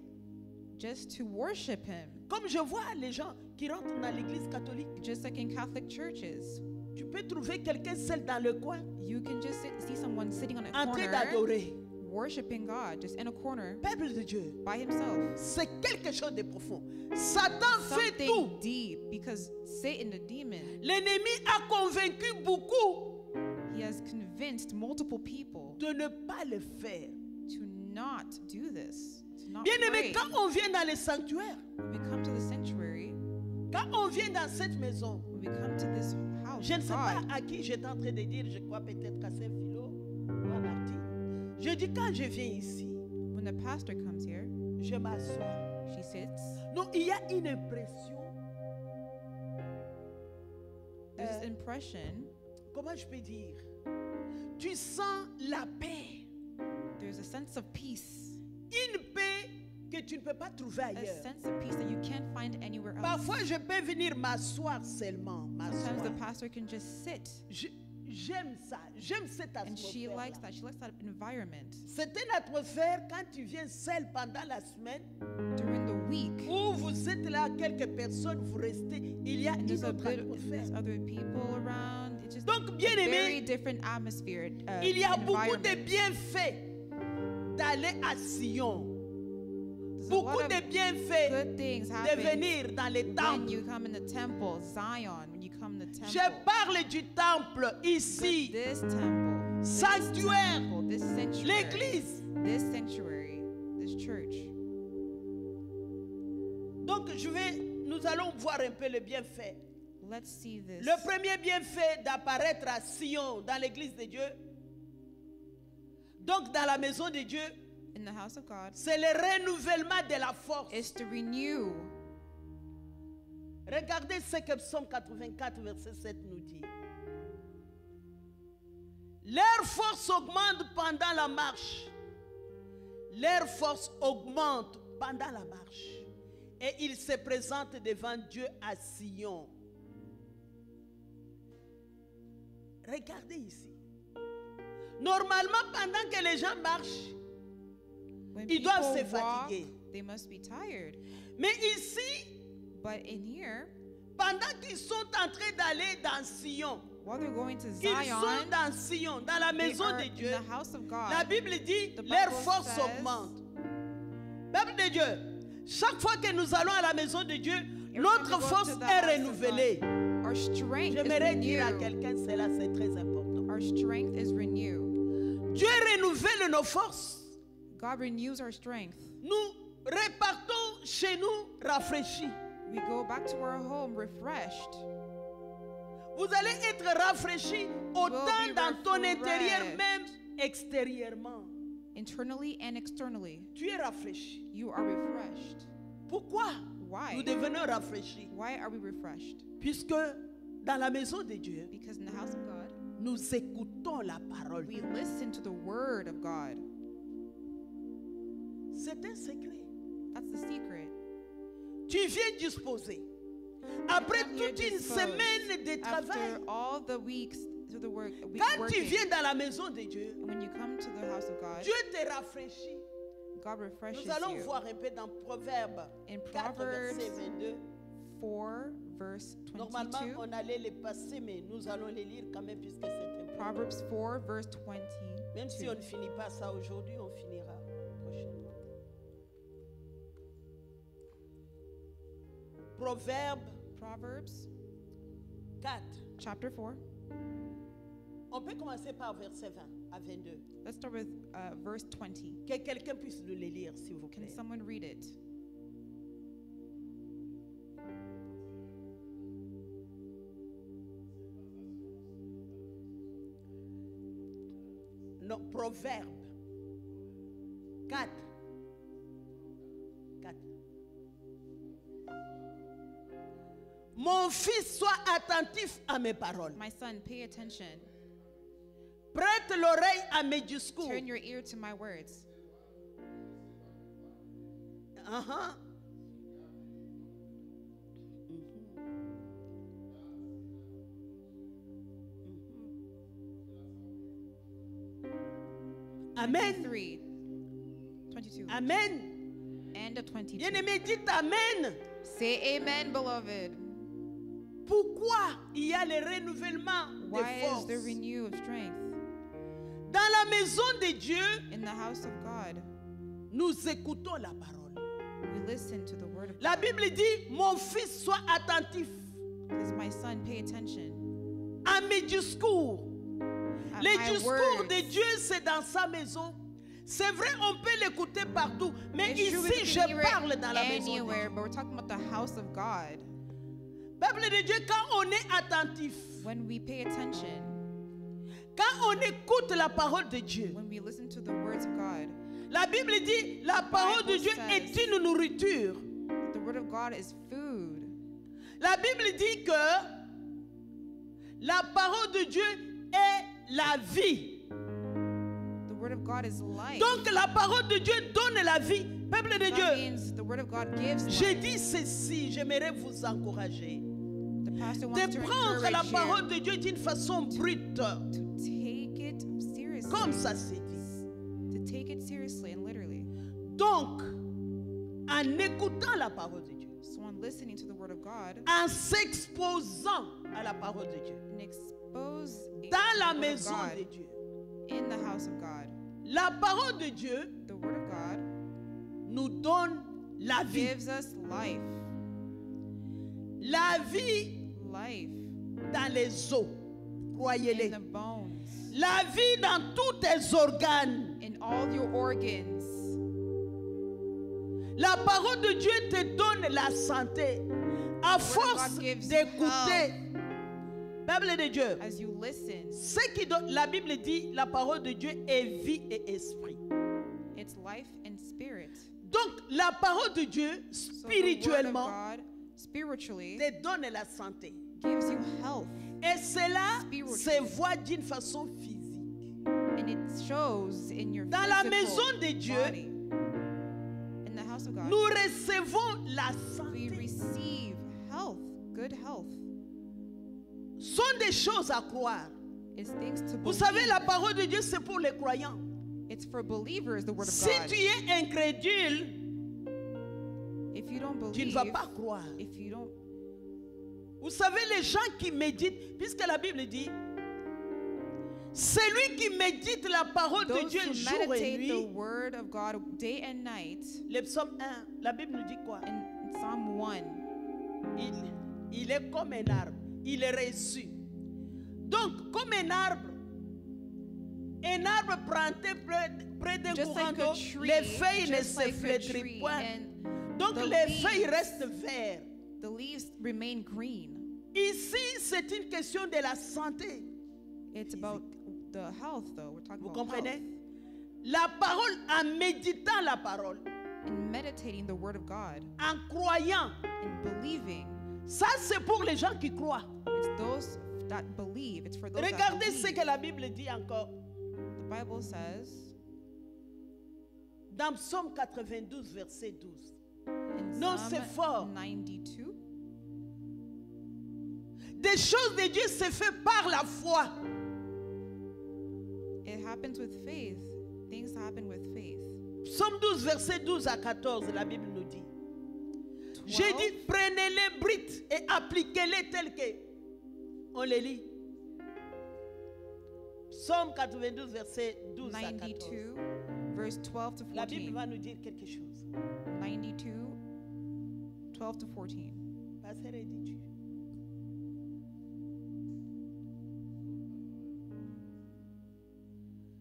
B: just to worship him.
A: Comme je vois les gens qui rentrent dans l'église catholique,
B: Just like in Catholic churches,
A: tu peux trouver quelqu'un seul dans le coin
B: you can just see someone sitting on a
A: en train
B: corner
A: d'adorer.
B: worshiping God, just in a corner
A: Peuple de Dieu,
B: by himself.
A: c'est quelque chose de profond. Satan fait tout.
B: Something deep, because Satan, the demon,
A: L'ennemi a convaincu beaucoup
B: he has convinced multiple people
A: de ne pas le faire.
B: to not do this, to not
A: Bien aimé,
B: pray.
A: quand on vient dans le sanctuaire,
B: When we come to the sanctuary,
A: quand on vient dans cette maison,
B: when we come to this house
A: je ne
B: of
A: sais pas
B: God,
A: à qui j'étais en train de dire, je crois peut-être à Saint-Philo ou à Martine. Je dis quand je viens ici,
B: when the pastor comes here,
A: je m'assois.
B: she sits.
A: Non, il y a une impression.
B: There's this impression,
A: Comment je peux dire? Tu sens la paix.
B: there's a sense of peace,
A: Une paix que tu ne peux pas trouver
B: a
A: ailleurs.
B: sense of peace that you can't find anywhere else.
A: Parfois, je peux venir m'asseoir seulement.
B: Sometimes the
A: M'asseoir.
B: pastor can just sit,
A: J'aime ça. J'aime cette
B: and she
A: atmosphère.
B: likes that. She likes that environment.
A: C'est une atmosphère quand tu viens seul pendant la semaine
B: During the week,
A: où vous êtes là, quelques personnes, vous restez. Il y a
B: and
A: une
B: there's
A: autre
B: there's
A: atmosphère.
B: other people around. It's just
A: Donc,
B: a
A: bien
B: very
A: aimé,
B: different atmosphere.
A: il y a beaucoup de
B: environment.
A: bienfaits d'aller à Sion.
B: There's a
A: Beaucoup
B: lot
A: de
B: of
A: bienfaits
B: good things
A: de
B: happen
A: venir dans les
B: when
A: temples.
B: you come in the temple, Zion. When you come in the temple,
A: Je parle du temple
B: But
A: ici,
B: this temple, this
A: sanctuaire,
B: temple, this sanctuary,
A: l'église.
B: this sanctuary, this church.
A: Donc nous allons voir un peu le bienfait.
B: Let's see this.
A: Le premier bienfait d'apparaître à Sion, dans l'église de Dieu, donc dans la maison de Dieu,
B: In the house of God,
A: c'est le renouvellement de la force.
B: is to renew.
A: Regardez ce que Psaume 84, verset 7 nous dit. Leur force augmente pendant la marche. Leur force augmente pendant la marche. Et ils se présentent devant Dieu à Sion. Regardez ici. Normalement, pendant que les gens marchent,
B: When
A: ils
B: people
A: doivent se
B: walk,
A: fatiguer.
B: they must be tired.
A: Mais ici,
B: But in here,
A: pendant qu'ils sont en train d'aller dans Sion,
B: while they're going to
A: ils sont
B: Zion,
A: dans Sion, dans la
B: they
A: maison
B: are
A: de
B: in
A: Dieu.
B: the house of God.
A: La Bible dit,
B: The
A: leur
B: Bible
A: force
B: says-
A: augmente. Peuple de Dieu, chaque fois que nous allons à la maison de Dieu,
B: Every
A: notre
B: time we go
A: force
B: to the
A: est
B: house of
A: renouvelée.
B: God, our strength is
A: J'aimerais dire à
B: renewed.
A: quelqu'un, cela c'est très important.
B: Our strength is renewed.
A: Dieu renouvelle nos forces.
B: God renews our strength.
A: Nous repartons chez nous rafraîchis.
B: We go back to our home refreshed.
A: Vous allez être rafraîchis autant
B: be
A: dans ton intérieur
B: refreshed.
A: même extérieurement.
B: Internally and externally,
A: Tu es rafraîchi.
B: you are refreshed.
A: Pourquoi
B: Why?
A: nous devenons rafraîchis?
B: Why are we refreshed?
A: Puisque dans la maison de Dieu,
B: Because in the house of God,
A: nous écoutons la parole.
B: we listen to the word of God.
A: C'est un secret.
B: That's the secret.
A: Tu viens disposer. Après
B: Come here
A: toute une
B: disposed.
A: semaine de travail,
B: After all the weeks to the work,
A: quand tu
B: working,
A: viens dans la maison de Dieu,
B: when you come to the house of God,
A: Dieu te rafraîchit.
B: God refreshes
A: Nous allons
B: you.
A: voir un peu dans Proverbes
B: In
A: 4, verset
B: Proverbs
A: 22.
B: 4, verse
A: Normalement,
B: 22.
A: on allait les passer, mais nous allons les lire quand même puisque c'est important.
B: Proverbs 4, verse 22.
A: Même si on ne finit pas ça aujourd'hui, on finira prochainement. Proverbe
B: Proverbs
A: 4.
B: chapter 4.
A: On peut commencer par verset 20 à 22.
B: Let's start with verse 20.
A: Que quelqu'un puisse nous les lire, s'il vous
B: Can
A: plaît.
B: someone read it?
A: Non, Proverbe 4. 4. Mon fils, sois attentif à mes paroles.
B: My son, pay attention.
A: Prête l'oreille à mes discours.
B: Turn your ear to my words.
A: Uh-huh. Amen.
B: 23. 22.
A: Amen.
B: And 22.
A: Bien-aimé, dites Amen.
B: Say amen, beloved.
A: Pourquoi il y a le renouvellement
B: Why
A: des
B: is
A: forces?
B: there renew of strength?
A: Dans la maison de Dieu,
B: In the house of God,
A: nous écoutons la parole.
B: we listen to the word of
A: La
B: God.
A: Bible dit, mon fils, sois attentif
B: Says, my son, pay attention.
A: à mes discours.
B: At
A: Les
B: my
A: discours
B: words.
A: de Dieu, c'est dans sa maison. C'est vrai, on peut l'écouter partout. Mais
B: It's true, we
A: ici,
B: can
A: je
B: hear it
A: parle dans la maison de
B: anywhere,
A: Dieu.
B: but we're talking about the house of God.
A: Peuple de Dieu, quand on est attentif,
B: When we pay attention,
A: quand on écoute la parole de Dieu,
B: when we listen to the words of God,
A: la Bible dit, la parole de
B: Bible
A: Dieu
B: says-
A: est une nourriture.
B: the word of God is food.
A: La Bible dit que la parole de Dieu est la vie.
B: The word of God is life.
A: Donc la parole de Dieu donne la vie. Peuple de
B: That
A: Dieu,
B: means the word of God gives
A: je
B: life.
A: dis ceci, j'aimerais vous encourager
B: The pastor
A: de
B: wants to
A: prendre la
B: encourage
A: parole
B: you
A: de Dieu d'une façon brute,
B: to take it seriously.
A: comme ça c'est dit.
B: To take it seriously and literally.
A: Donc, en écoutant la parole de Dieu,
B: So on listening to the word of God
A: en s'exposant à la parole de Dieu,
B: and expose
A: dans la
B: the word of
A: maison
B: God
A: de Dieu,
B: in the house of God,
A: la parole de Dieu
B: the word of God
A: nous donne la vie.
B: gives us life.
A: La vie
B: Life
A: dans les os,
B: in
A: croyez-le.
B: the bones,
A: La vie dans tous tes organes.
B: in all your organs.
A: La parole de Dieu te donne la santé. À force
B: God gives
A: d'écouter, Peuple de Dieu,
B: As you listen,
A: ce qui donne, la Bible dit, la parole de Dieu est vie et esprit.
B: it's life and spirit.
A: Donc, la parole de Dieu,
B: So the word of
A: spirituellement,
B: God, spiritually,
A: te donne la santé.
B: gives you health,
A: Et cela
B: Spiritually.
A: se voit d'une façon physique.
B: and it shows in your
A: Dans la
B: physical
A: maison de Dieu,
B: body. In the house of God,
A: nous recevons la
B: we
A: santé.
B: receive health, good health.
A: Sont des choses à croire.
B: It's things to
A: Vous
B: believe.
A: savez, la parole de Dieu, c'est pour les croyants.
B: It's for believers, the word of
A: Si
B: God.
A: tu es incrédule,
B: If you don't
A: tu ne
B: believe,
A: vas pas croire.
B: if you don't,
A: Vous savez, les gens qui méditent, puisque la Bible dit, celui qui médite la parole de
B: those
A: Dieu
B: who
A: jour et
B: meditate the
A: nuit,
B: word of God day and night,
A: le psaume 1, la Bible nous dit quoi?
B: in Psalm 1,
A: Il est comme un arbre, il est reçu. Donc, comme un arbre planté près d'un
B: just
A: courant
B: like
A: d'eau,
B: a tree,
A: les feuilles ne
B: just
A: se
B: like a
A: flétrissent
B: tree,
A: point.
B: and
A: Donc,
B: the
A: les
B: leaves-
A: feuilles restent vertes.
B: the leaves remain green.
A: Ici, c'est une question de la santé.
B: It's about the health, though. We're talking
A: Vous
B: about
A: comprenez?
B: health.
A: La parole, en méditant la parole,
B: In meditating the word of God,
A: en croyant,
B: in believing,
A: ça c'est pour les gens qui croient.
B: it's those that believe. It's for those that
A: Regardez ce
B: believe.
A: que la Bible dit encore.
B: The Bible says,
A: Dans Psaume 92, verset 12.
B: In
A: Non, c'est fort.
B: Psalm 92,
A: Des choses de Dieu se fait par la foi.
B: it happens with faith. Things happen with faith.
A: Psaume 12, verset 12 à 14, la Bible nous dit.
B: 12,
A: J'ai dit, prenez-les brites et appliquez-les tels que. On les lit. Psaume 92, verset 12 à 14.
B: 92, verse 12 to
A: La Bible
B: 14.
A: va nous dire quelque chose.
B: 92, 12 to 14.
A: Pasteur Editu.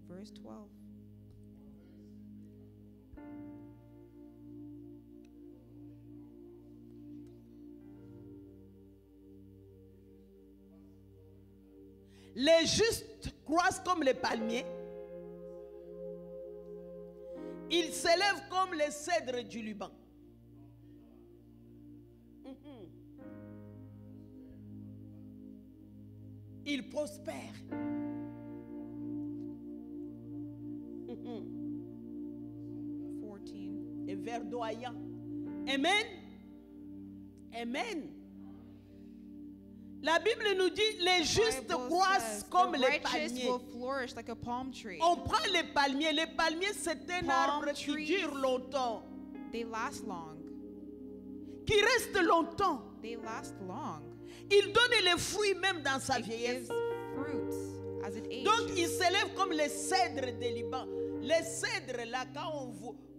B: Verse 12.
A: Les justes croissent comme les palmiers. Ils s'élèvent comme les cèdres du Liban. Ils prospèrent.
B: 14.
A: Et verdoyants. Amen. Amen. La Bible nous dit les justes
B: Bible
A: croissent
B: says,
A: comme
B: the
A: les
B: righteous
A: palmiers.
B: will flourish like a palm tree.
A: On prend les palmiers. Les palmiers, c'est un
B: Palm
A: arbre qui
B: trees.
A: dure longtemps,
B: They last long.
A: qui reste longtemps.
B: They last long.
A: Il donne les fruits même dans sa
B: It
A: vieillesse.
B: gives fruits as it ages.
A: Donc, il s'élève comme les cèdres des Liban. Les cèdres, là, quand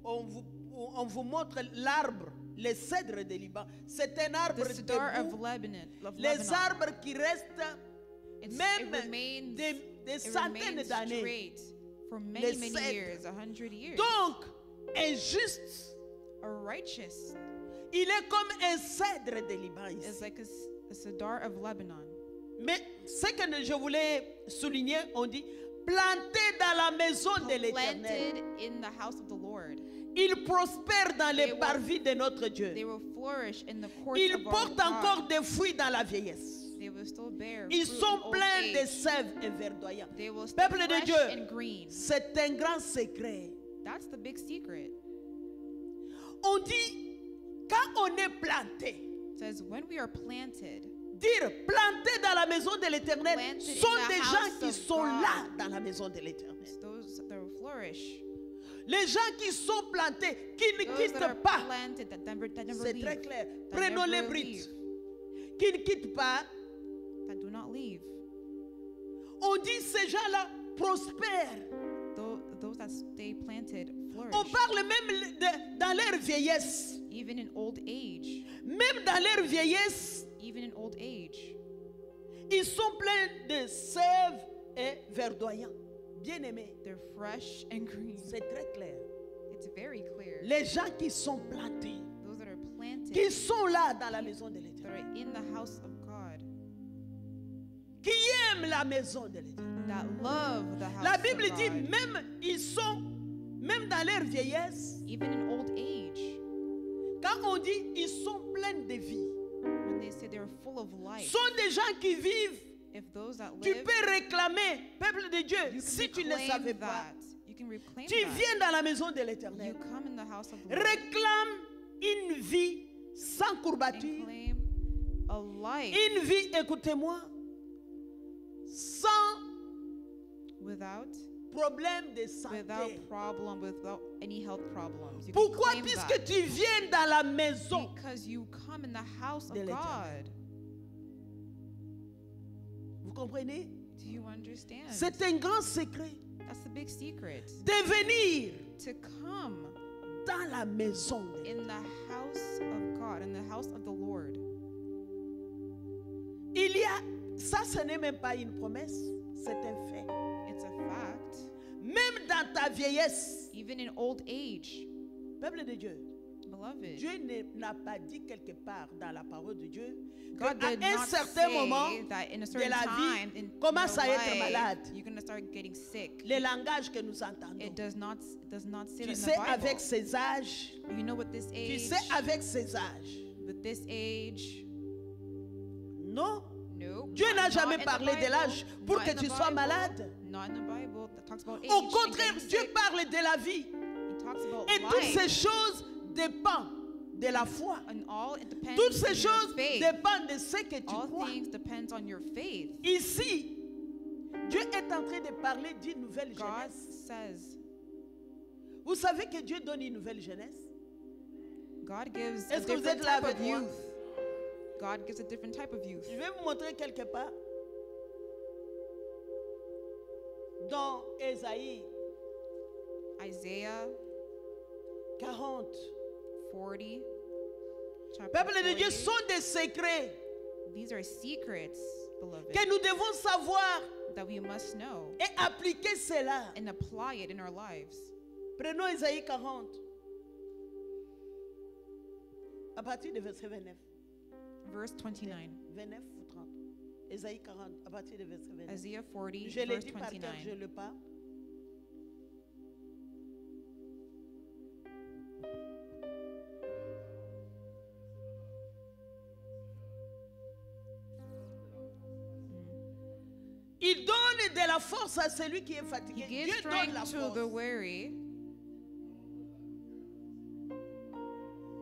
A: on vous montre l'arbre, les cèdres des Liban, c'est un arbre
B: The cedar of
A: debout.
B: Lebanon.
A: Les arbres qui restent
B: It
A: même
B: remains,
A: des
B: it
A: centaines
B: remains
A: d'années.
B: straight for
A: Les
B: many, many
A: cèdres.
B: years, 100 years.
A: Donc, un juste,
B: A righteous
A: il est comme un cèdre des Liban
B: is
A: ici.
B: like a cedar of Lebanon.
A: Mais ce que je voulais souligner, on dit planté dans la maison de l'Éternel.
B: Planted in the house of the Lord.
A: Il prospère dans
B: They
A: les
B: will-
A: parvis de notre Dieu.
B: They will flourish in the courts
A: Ils
B: of our
A: portent
B: God.
A: encore des fruits dans la vieillesse.
B: They will still bear
A: Ils
B: fruit
A: sont
B: in old
A: pleins de
B: age.
A: sève et verdoyants.
B: They will stay
A: Peuple de
B: fresh
A: Dieu,
B: and green.
A: c'est un grand secret.
B: That's the big secret.
A: On dit, quand on est planté,
B: It says when we are planted,
A: dire planté dans la maison de l'Éternel,
B: Planted in
A: sont
B: the
A: des
B: house
A: gens qui
B: of
A: sont
B: God.
A: là dans la maison de l'Éternel.
B: it's those that will flourish.
A: Les gens qui sont plantés, qui ne
B: Those that are
A: quittent pas.
B: planted that never
A: C'est
B: leave.
A: très clair.
B: That
A: Prenons les
B: never
A: brides.
B: leave.
A: Qui ne quittent pas.
B: That do not leave.
A: On dit ces gens-là prospèrent.
B: Those that stay planted flourish.
A: On parle même dans leur vieillesse.
B: Even in old age.
A: Même dans leur vieillesse,
B: Even in old age.
A: ils sont pleins de sève et verdoyants. Bien aimés,
B: They're fresh and green.
A: c'est très clair.
B: It's very clear.
A: Les gens qui sont plantés,
B: Those that are planted,
A: qui sont là dans la maison de
B: that
A: l'Éternel,
B: are in the house of God,
A: qui aiment la maison de l'Éternel.
B: that love the house
A: La Bible
B: of
A: dit
B: God,
A: même ils sont, même dans leur vieillesse,
B: even in old age,
A: quand on dit ils sont pleins de vie,
B: when they say they're full of life,
A: sont des gens qui vivent.
B: if those that
A: Tu
B: live,
A: peux réclamer, peuple de Dieu,
B: you
A: si
B: can
A: tu ne savais
B: reclaim
A: pas,
B: that. You can reclaim
A: tu
B: that.
A: viens dans la maison de
B: You
A: l'Éternel.
B: come in the house of the Lord
A: Réclame une vie sans
B: and
A: courbature,
B: claim a life
A: une vie, écoutez-moi, sans
B: without
A: problème de santé.
B: without any health problems. You
A: Pourquoi?
B: can claim
A: Puisque
B: that.
A: tu viens dans la maison.
B: Because you come in the house
A: de
B: of
A: l'Éternel.
B: God.
A: Vous comprenez?
B: Do you understand?
A: C'est un grand secret.
B: That's the big secret.
A: De venir
B: To come
A: dans la maison.
B: in the house of God, in the house of the Lord.
A: Il y a, ça ce n'est même pas une promesse, c'est un fait.
B: It's a fact.
A: Même dans ta vieillesse,
B: Even in old age,
A: peuple de Dieu,
B: beloved,
A: Dieu n'a pas dit quelque part dans la parole de Dieu
B: God
A: qu'à
B: did
A: un
B: not
A: certain moment
B: say that in a
A: de
B: certain
A: la
B: time
A: vie,
B: in
A: commence à
B: your
A: être
B: life,
A: malade.
B: you're going to start getting sick.
A: Les langages que nous entendons.
B: It does not say
A: Tu
B: that in
A: sais,
B: the Bible.
A: avec ces âges,
B: You know, with this
A: tu
B: age,
A: sais, avec ces âges.
B: with this age,
A: Non,
B: no.
A: Dieu
B: not-
A: n'a
B: not
A: jamais
B: in the
A: parlé de
B: Bible,
A: l'âge pour
B: not
A: que
B: in the
A: tu sois
B: Bible,
A: malade.
B: Not in the Bible that talks about age.
A: Au
B: and
A: contraire,
B: getting
A: Dieu
B: sick.
A: parle de la vie.
B: He talks talks about
A: Et toutes ces
B: life,
A: choses dépendent de la foi.
B: and all it depends
A: Toutes ces
B: on your
A: choses
B: faith.
A: dépendent de ce que tu
B: All
A: crois.
B: things depends on your faith.
A: Ici, Dieu est en train de parler d'une nouvelle
B: God
A: jeunesse.
B: says,
A: Vous savez que Dieu donne une nouvelle jeunesse?
B: God gives a
A: Est-ce que vous
B: different
A: êtes là
B: type
A: avec
B: of
A: moi?
B: youth. God gives a different type of youth.
A: Je vais vous montrer quelque part. Dans Ésaïe
B: Isaiah
A: 40.
B: 40, chapter
A: Peuple de Dieu
B: 40.
A: sont des secrets
B: These are secrets, beloved,
A: que nous devons savoir
B: that we must know
A: et appliquer cela.
B: and apply it in our lives.
A: Prenons Ésaïe 40. À partir du verset 29.
B: Verse 29.
A: 29 ou 30. Ésaïe 40, à partir du verset 29.
B: Isaiah 40,
A: Je l'ai
B: verse
A: dit par cœur, je
B: 29.
A: le parle. Il donne de la force à celui qui est
B: He
A: fatigué.
B: gives
A: Dieu donne la
B: strength to the
A: force.
B: weary.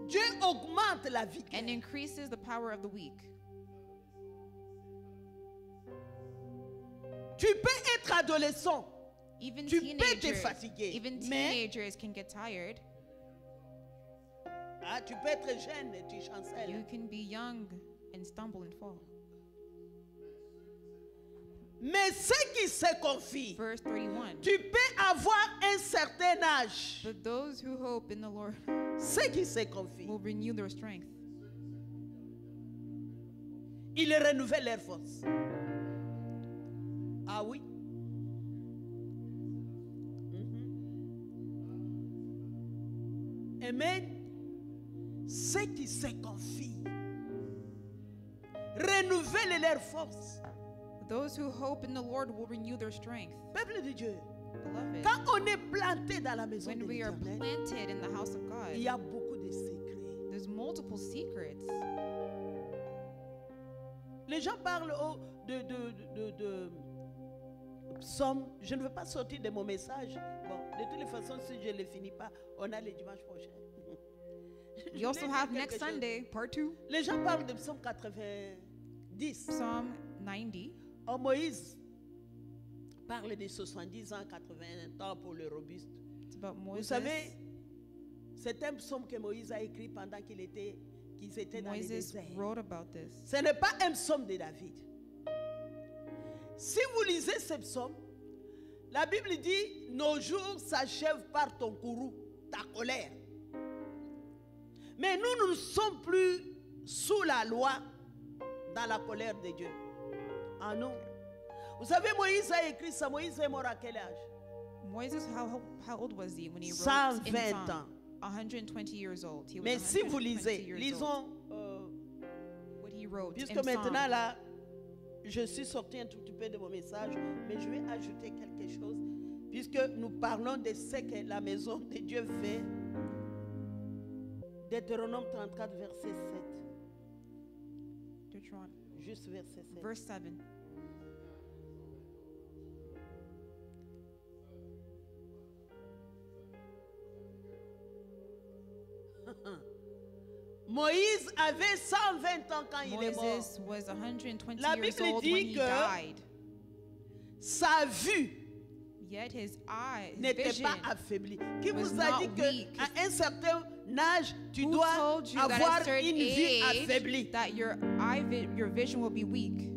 A: Dieu augmente la vie.
B: And increases the power of the weak.
A: Tu peux être adolescent.
B: Even
A: Tu peux te
B: teenagers,
A: fatiguer,
B: even
A: mais-
B: teenagers can get tired.
A: Ah, tu peux être jeune et tu chancelles.
B: You can be young and stumble and fall.
A: Mais ceux qui se confient,
B: Verse 31.
A: tu peux avoir un certain âge.
B: But those who hope in the Lord
A: Ceux qui se confient,
B: will renew their strength.
A: ils renouvellent leur force. Ah oui. Amen. Ceux qui se confient, renouvellent leur force.
B: Those who hope in the Lord will renew their strength.
A: Peuple de Dieu,
B: Beloved,
A: quand on est planté dans la maison de
B: when we are
A: l'Éternel,
B: planted in the house of
A: il
B: God,
A: y a beaucoup de secrets.
B: there's multiple secrets.
A: Les gens parlent de psaumes. Je ne veux pas sortir de mon message. Bon, de toutes les façons, si je ne le finis pas, on a le dimanche prochain. Je
B: We also
A: voulais
B: have
A: dire
B: next
A: quelque chose.
B: Sunday, part 2,
A: Les gens parlent de psaume 90.
B: Psalm 90.
A: Oh, Moïse parle de 70 ans, 80 ans pour le robuste.
B: It's about
A: Vous
B: Moses.
A: savez, c'est un psaume que Moïse a écrit pendant qu'ils étaient dans le
B: Moses
A: désert.
B: wrote about this.
A: Ce n'est pas un psaume de David. Si vous lisez ce psaume, la Bible dit, nos jours s'achèvent par ton courroux, ta colère. Mais nous ne sommes plus sous la loi dans la colère de Dieu. Ah non. Vous savez, Moïse a écrit ça. Moïse est mort à quel âge?
B: Moses, how old was he when he wrote
A: 120
B: in
A: ans.
B: Psalm? 120 years old. He was
A: Mais si vous
B: 120
A: lisez,
B: years old.
A: lisons,
B: What he wrote
A: puisque
B: in
A: maintenant
B: Psalm.
A: là, je suis sorti un tout petit peu de mon message, mais je vais ajouter quelque chose, puisque nous parlons de ce que la maison de Dieu fait. Deutéronome 34, verset 7.
B: Deuteronomy,
A: Juste verset 7.
B: verse 7.
A: Moïse avait 120 ans quand il est mort.
B: Moses was 120
A: La
B: years
A: Bible
B: old
A: dit
B: when he
A: que-
B: died.
A: Sa vue
B: Yet his eye, his
A: n'était
B: vision,
A: pas affaiblie. Qui
B: was
A: vous a
B: not
A: dit
B: weak.
A: qu'à un certain âge, tu
B: who
A: dois
B: told you that
A: avoir
B: at a certain
A: une vue
B: age
A: affaiblie?
B: that your your vision will be weak?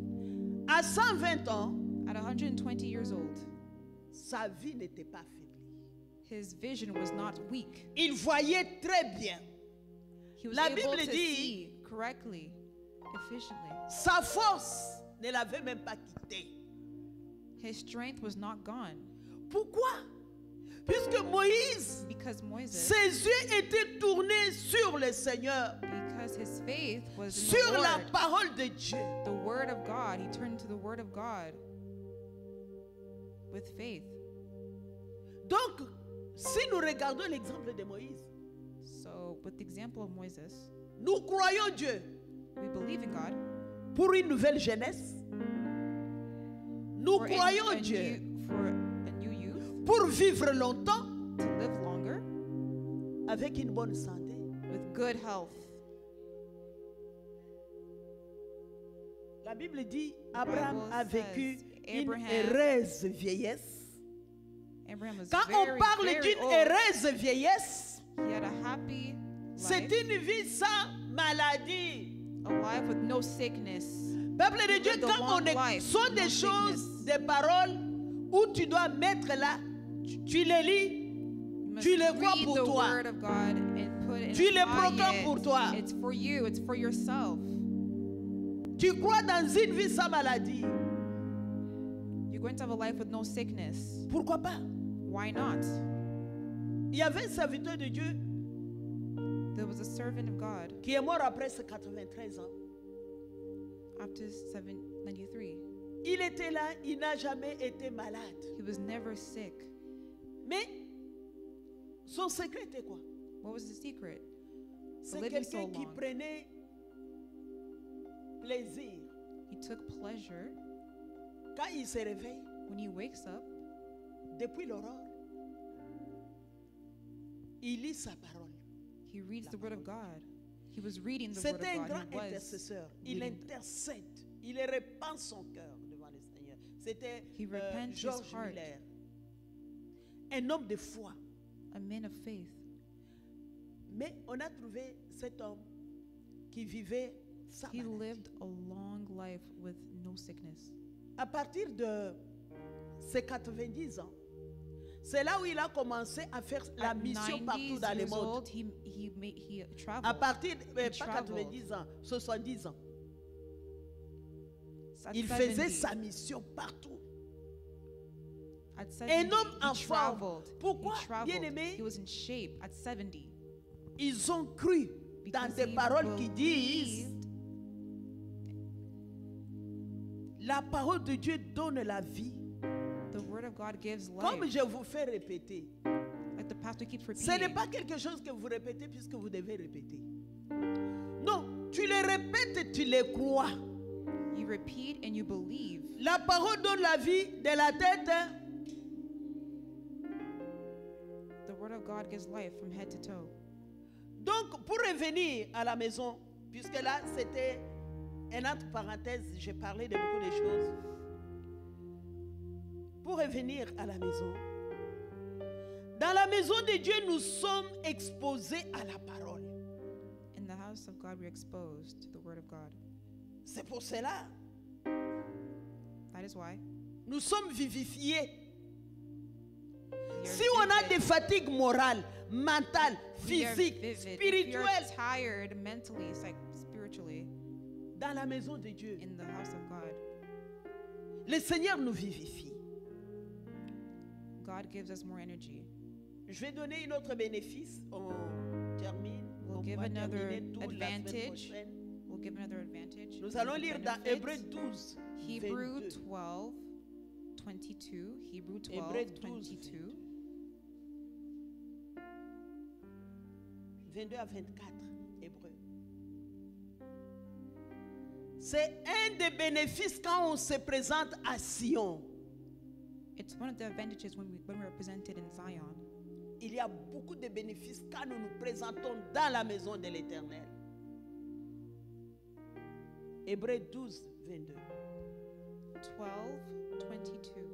A: À 120 ans,
B: At 120 years old,
A: sa vie n'était pas affaiblie.
B: his vision was not weak.
A: Il voyait très bien.
B: He was
A: La
B: able
A: Bible
B: to
A: dit-
B: see correctly, efficiently.
A: Sa force ne l'avait même pas quitté.
B: His strength was not gone
A: Pourquoi? Puisque Moïse,
B: because Moses,
A: ses yeux étaient tournés sur le Seigneur,
B: because his faith was in
A: sur
B: the
A: la
B: Lord,
A: parole de Dieu.
B: the word of God. He turned to the word of God with faith.
A: Donc, si nous regardons l'exemple de Moïse,
B: So, with the example of Moses,
A: nous croyons Dieu
B: we believe in God.
A: pour une nouvelle jeunesse. Nous
B: For
A: croyons Dieu
B: for a new youth
A: pour vivre longtemps.
B: to live longer.
A: avec une bonne santé.
B: with good health.
A: La Bible dit
B: The
A: Abraham
B: Bible
A: a vécu
B: says
A: une
B: Abraham-
A: heureuse vieillesse.
B: Abraham was
A: Quand
B: very,
A: on parle
B: very
A: d'une
B: old.
A: heureuse vieillesse,
B: He had a happy
A: c'est
B: life,
A: une vie sans maladie.
B: a life with no sickness.
A: Peuple de Dieu,
B: lived a
A: quand
B: long
A: on est,
B: life,
A: sont
B: no
A: des choses,
B: sickness.
A: des paroles où tu dois mettre là, tu les lis,
B: You must
A: tu les crois
B: read
A: pour
B: the
A: toi.
B: word of God and put it
A: Tu
B: and
A: les
B: apply
A: proclames
B: it.
A: pour toi.
B: It's for you. It's for yourself.
A: Tu crois dans une vie sans maladie.
B: You're going to have a life with no sickness.
A: Pourquoi pas?
B: Why not?
A: Il y avait un serviteur de Dieu
B: There was a servant of God
A: qui est mort après ses 93 ans.
B: after 793.
A: Il était là, il n'a jamais été malade.
B: He was never sick.
A: Mais son secret était quoi?
B: What was the secret?
A: C'est
B: living so
A: quelqu'un qui
B: long.
A: prenait plaisir.
B: He took pleasure
A: Quand il se réveille,
B: when he wakes up.
A: depuis l'aurore, il lit sa parole.
B: He reads the word of God. He was reading the word of
A: C'était un
B: God.
A: grand
B: He was
A: intercesseur. Il
B: reading-
A: intercède. Il répand son cœur devant le Seigneur. C'était
B: He repents his
A: Georges
B: heart.
A: Miller. Un homme de foi.
B: a man of faith.
A: Mais on a trouvé cet homme qui vivait sans
B: He
A: maladie.
B: lived a long life with no sickness.
A: À partir de ses 90 ans, c'est là où il a commencé à faire la
B: At
A: mission partout
B: 90
A: dans le
B: years
A: monde.
B: old, he
A: À
B: traveled.
A: partir, pas
B: traveled.
A: 90 ans, 70 ans.
B: At
A: Il faisait
B: 70,
A: sa mission partout.
B: At
A: Un
B: 70,
A: homme en
B: he
A: forme.
B: traveled.
A: Pourquoi,
B: He traveled.
A: bien-aimé?
B: He was in shape at 70.
A: Ils ont cru dans
B: Because
A: des
B: he
A: paroles qui disent
B: believed
A: la parole de Dieu donne la vie.
B: the word of God gives
A: Comme
B: life.
A: je vous fais répéter,
B: Like the pastor keeps
A: ce n'est
B: repeating.
A: pas quelque chose que vous répétez puisque vous devez répéter. Non, tu les répètes et tu les crois.
B: You repeat and you believe.
A: La parole donne la vie de la tête.
B: The word of God gives life from head to toe.
A: Donc, pour revenir à la maison, puisque là, c'était un entre parenthèses, j'ai parlé de beaucoup de choses. Pour revenir à la maison, dans la maison de Dieu, nous sommes exposés à la parole.
B: In the house of God, we're exposed to the word of God.
A: C'est pour cela,
B: That is why.
A: nous sommes vivifiés.
B: we are
A: Si on a
B: vivid.
A: des fatigues morales, mentales,
B: We are
A: physiques,
B: vivid. If you're
A: spirituelles,
B: tired mentally, spiritually,
A: dans la maison de Dieu,
B: in the house of God,
A: le Seigneur nous vivifie.
B: God gives us more energy.
A: Je vais donner un autre bénéfice. On termine.
B: We'll
A: On
B: give
A: va
B: another
A: terminer tout la semaine
B: advantage.
A: prochaine.
B: We'll give another advantage.
A: Nous allons lire dans
B: Benefits.
A: Hébreux 12,
B: Hebrew
A: 22.
B: 12, 22. Hebrew 12,
A: Hébreux 12,
B: 22.
A: 22 à 24, Hébreux. C'est un des bénéfices quand on se présente à Sion.
B: It's one of the advantages when we're presented in Zion.
A: Il y a beaucoup de bénéfices quand nous nous présentons dans la maison de l'Éternel. Hébreux 12, 22.
B: 12, 22.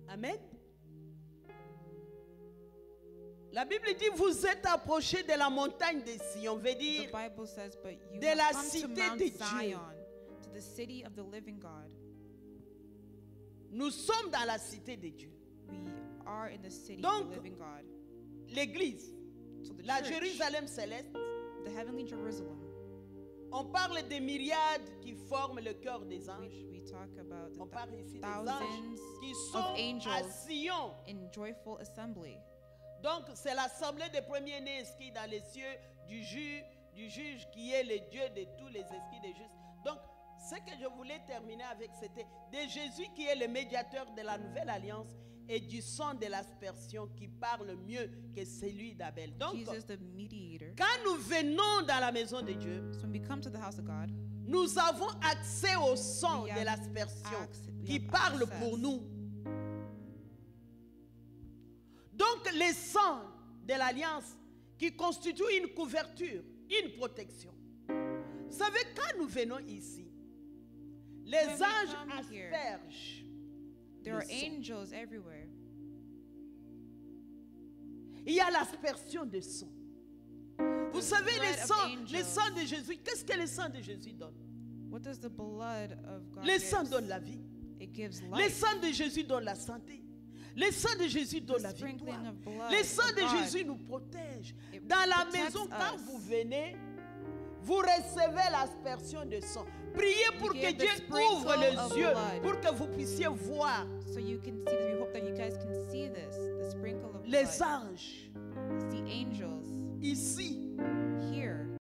A: Amen. La Bible dit, vous êtes approchés de la montagne de Sion, veut
B: The
A: dire
B: Bible says, but you
A: de
B: have
A: la
B: come to
A: cité
B: Mount
A: de Dieu.
B: Zion, to the city of the living God.
A: nous sommes dans la cité de Dieu.
B: We are in the city
A: Donc,
B: of the living God.
A: L'église,
B: So the
A: la
B: church,
A: Jérusalem céleste,
B: the heavenly Jerusalem,
A: On parle des myriades qui forment le cœur des anges.
B: We talk about
A: On
B: the
A: parle ici des
B: thousands
A: anges qui
B: of
A: sont à
B: angels
A: Sion.
B: in joyful assembly.
A: Donc, c'est l'assemblée des premiers-nés inscrits dans les cieux du juge qui est le Dieu de tous les esprits des justes. Donc, ce que je voulais terminer avec, c'était de Jésus qui est le médiateur de la nouvelle alliance et du sang de l'aspersion qui parle mieux que celui d'Abel. Donc,
B: Jesus, the mediator.
A: quand nous venons dans la maison de Dieu,
B: So when we come to the house of God,
A: nous avons accès au sang
B: We
A: de
B: have
A: l'aspersion
B: we
A: qui
B: have
A: parle
B: access.
A: pour nous. Donc, le sang de l'alliance qui constitue une couverture, une protection. Vous savez, quand nous venons ici, les
B: When we
A: anges
B: come here,
A: aspergent.
B: there
A: le
B: are
A: sang.
B: angels everywhere.
A: Il y a l'aspersion de sang. Vous savez,
B: blood
A: le
B: of
A: sang de Jésus, qu'est-ce que le sang de Jésus donne?
B: What does the blood of God
A: Le sang
B: gives?
A: donne la vie.
B: It gives
A: Le
B: life.
A: sang de Jésus donne la santé. Le sang de Jésus donne la
B: sprinkling
A: victoire.
B: of blood
A: Le sang
B: of
A: de
B: God,
A: Jésus nous protège.
B: it
A: Dans la
B: protects
A: maison, quand
B: us.
A: vous venez, vous recevez l'aspersion de sang. Priez pour que
B: give the
A: Dieu
B: sprinkle
A: ouvre les
B: of
A: yeux
B: blood.
A: pour que vous puissiez voir
B: So you can see this. We hope that you guys can see this. The sprinkle of
A: les
B: blood.
A: anges
B: It's the angels
A: ici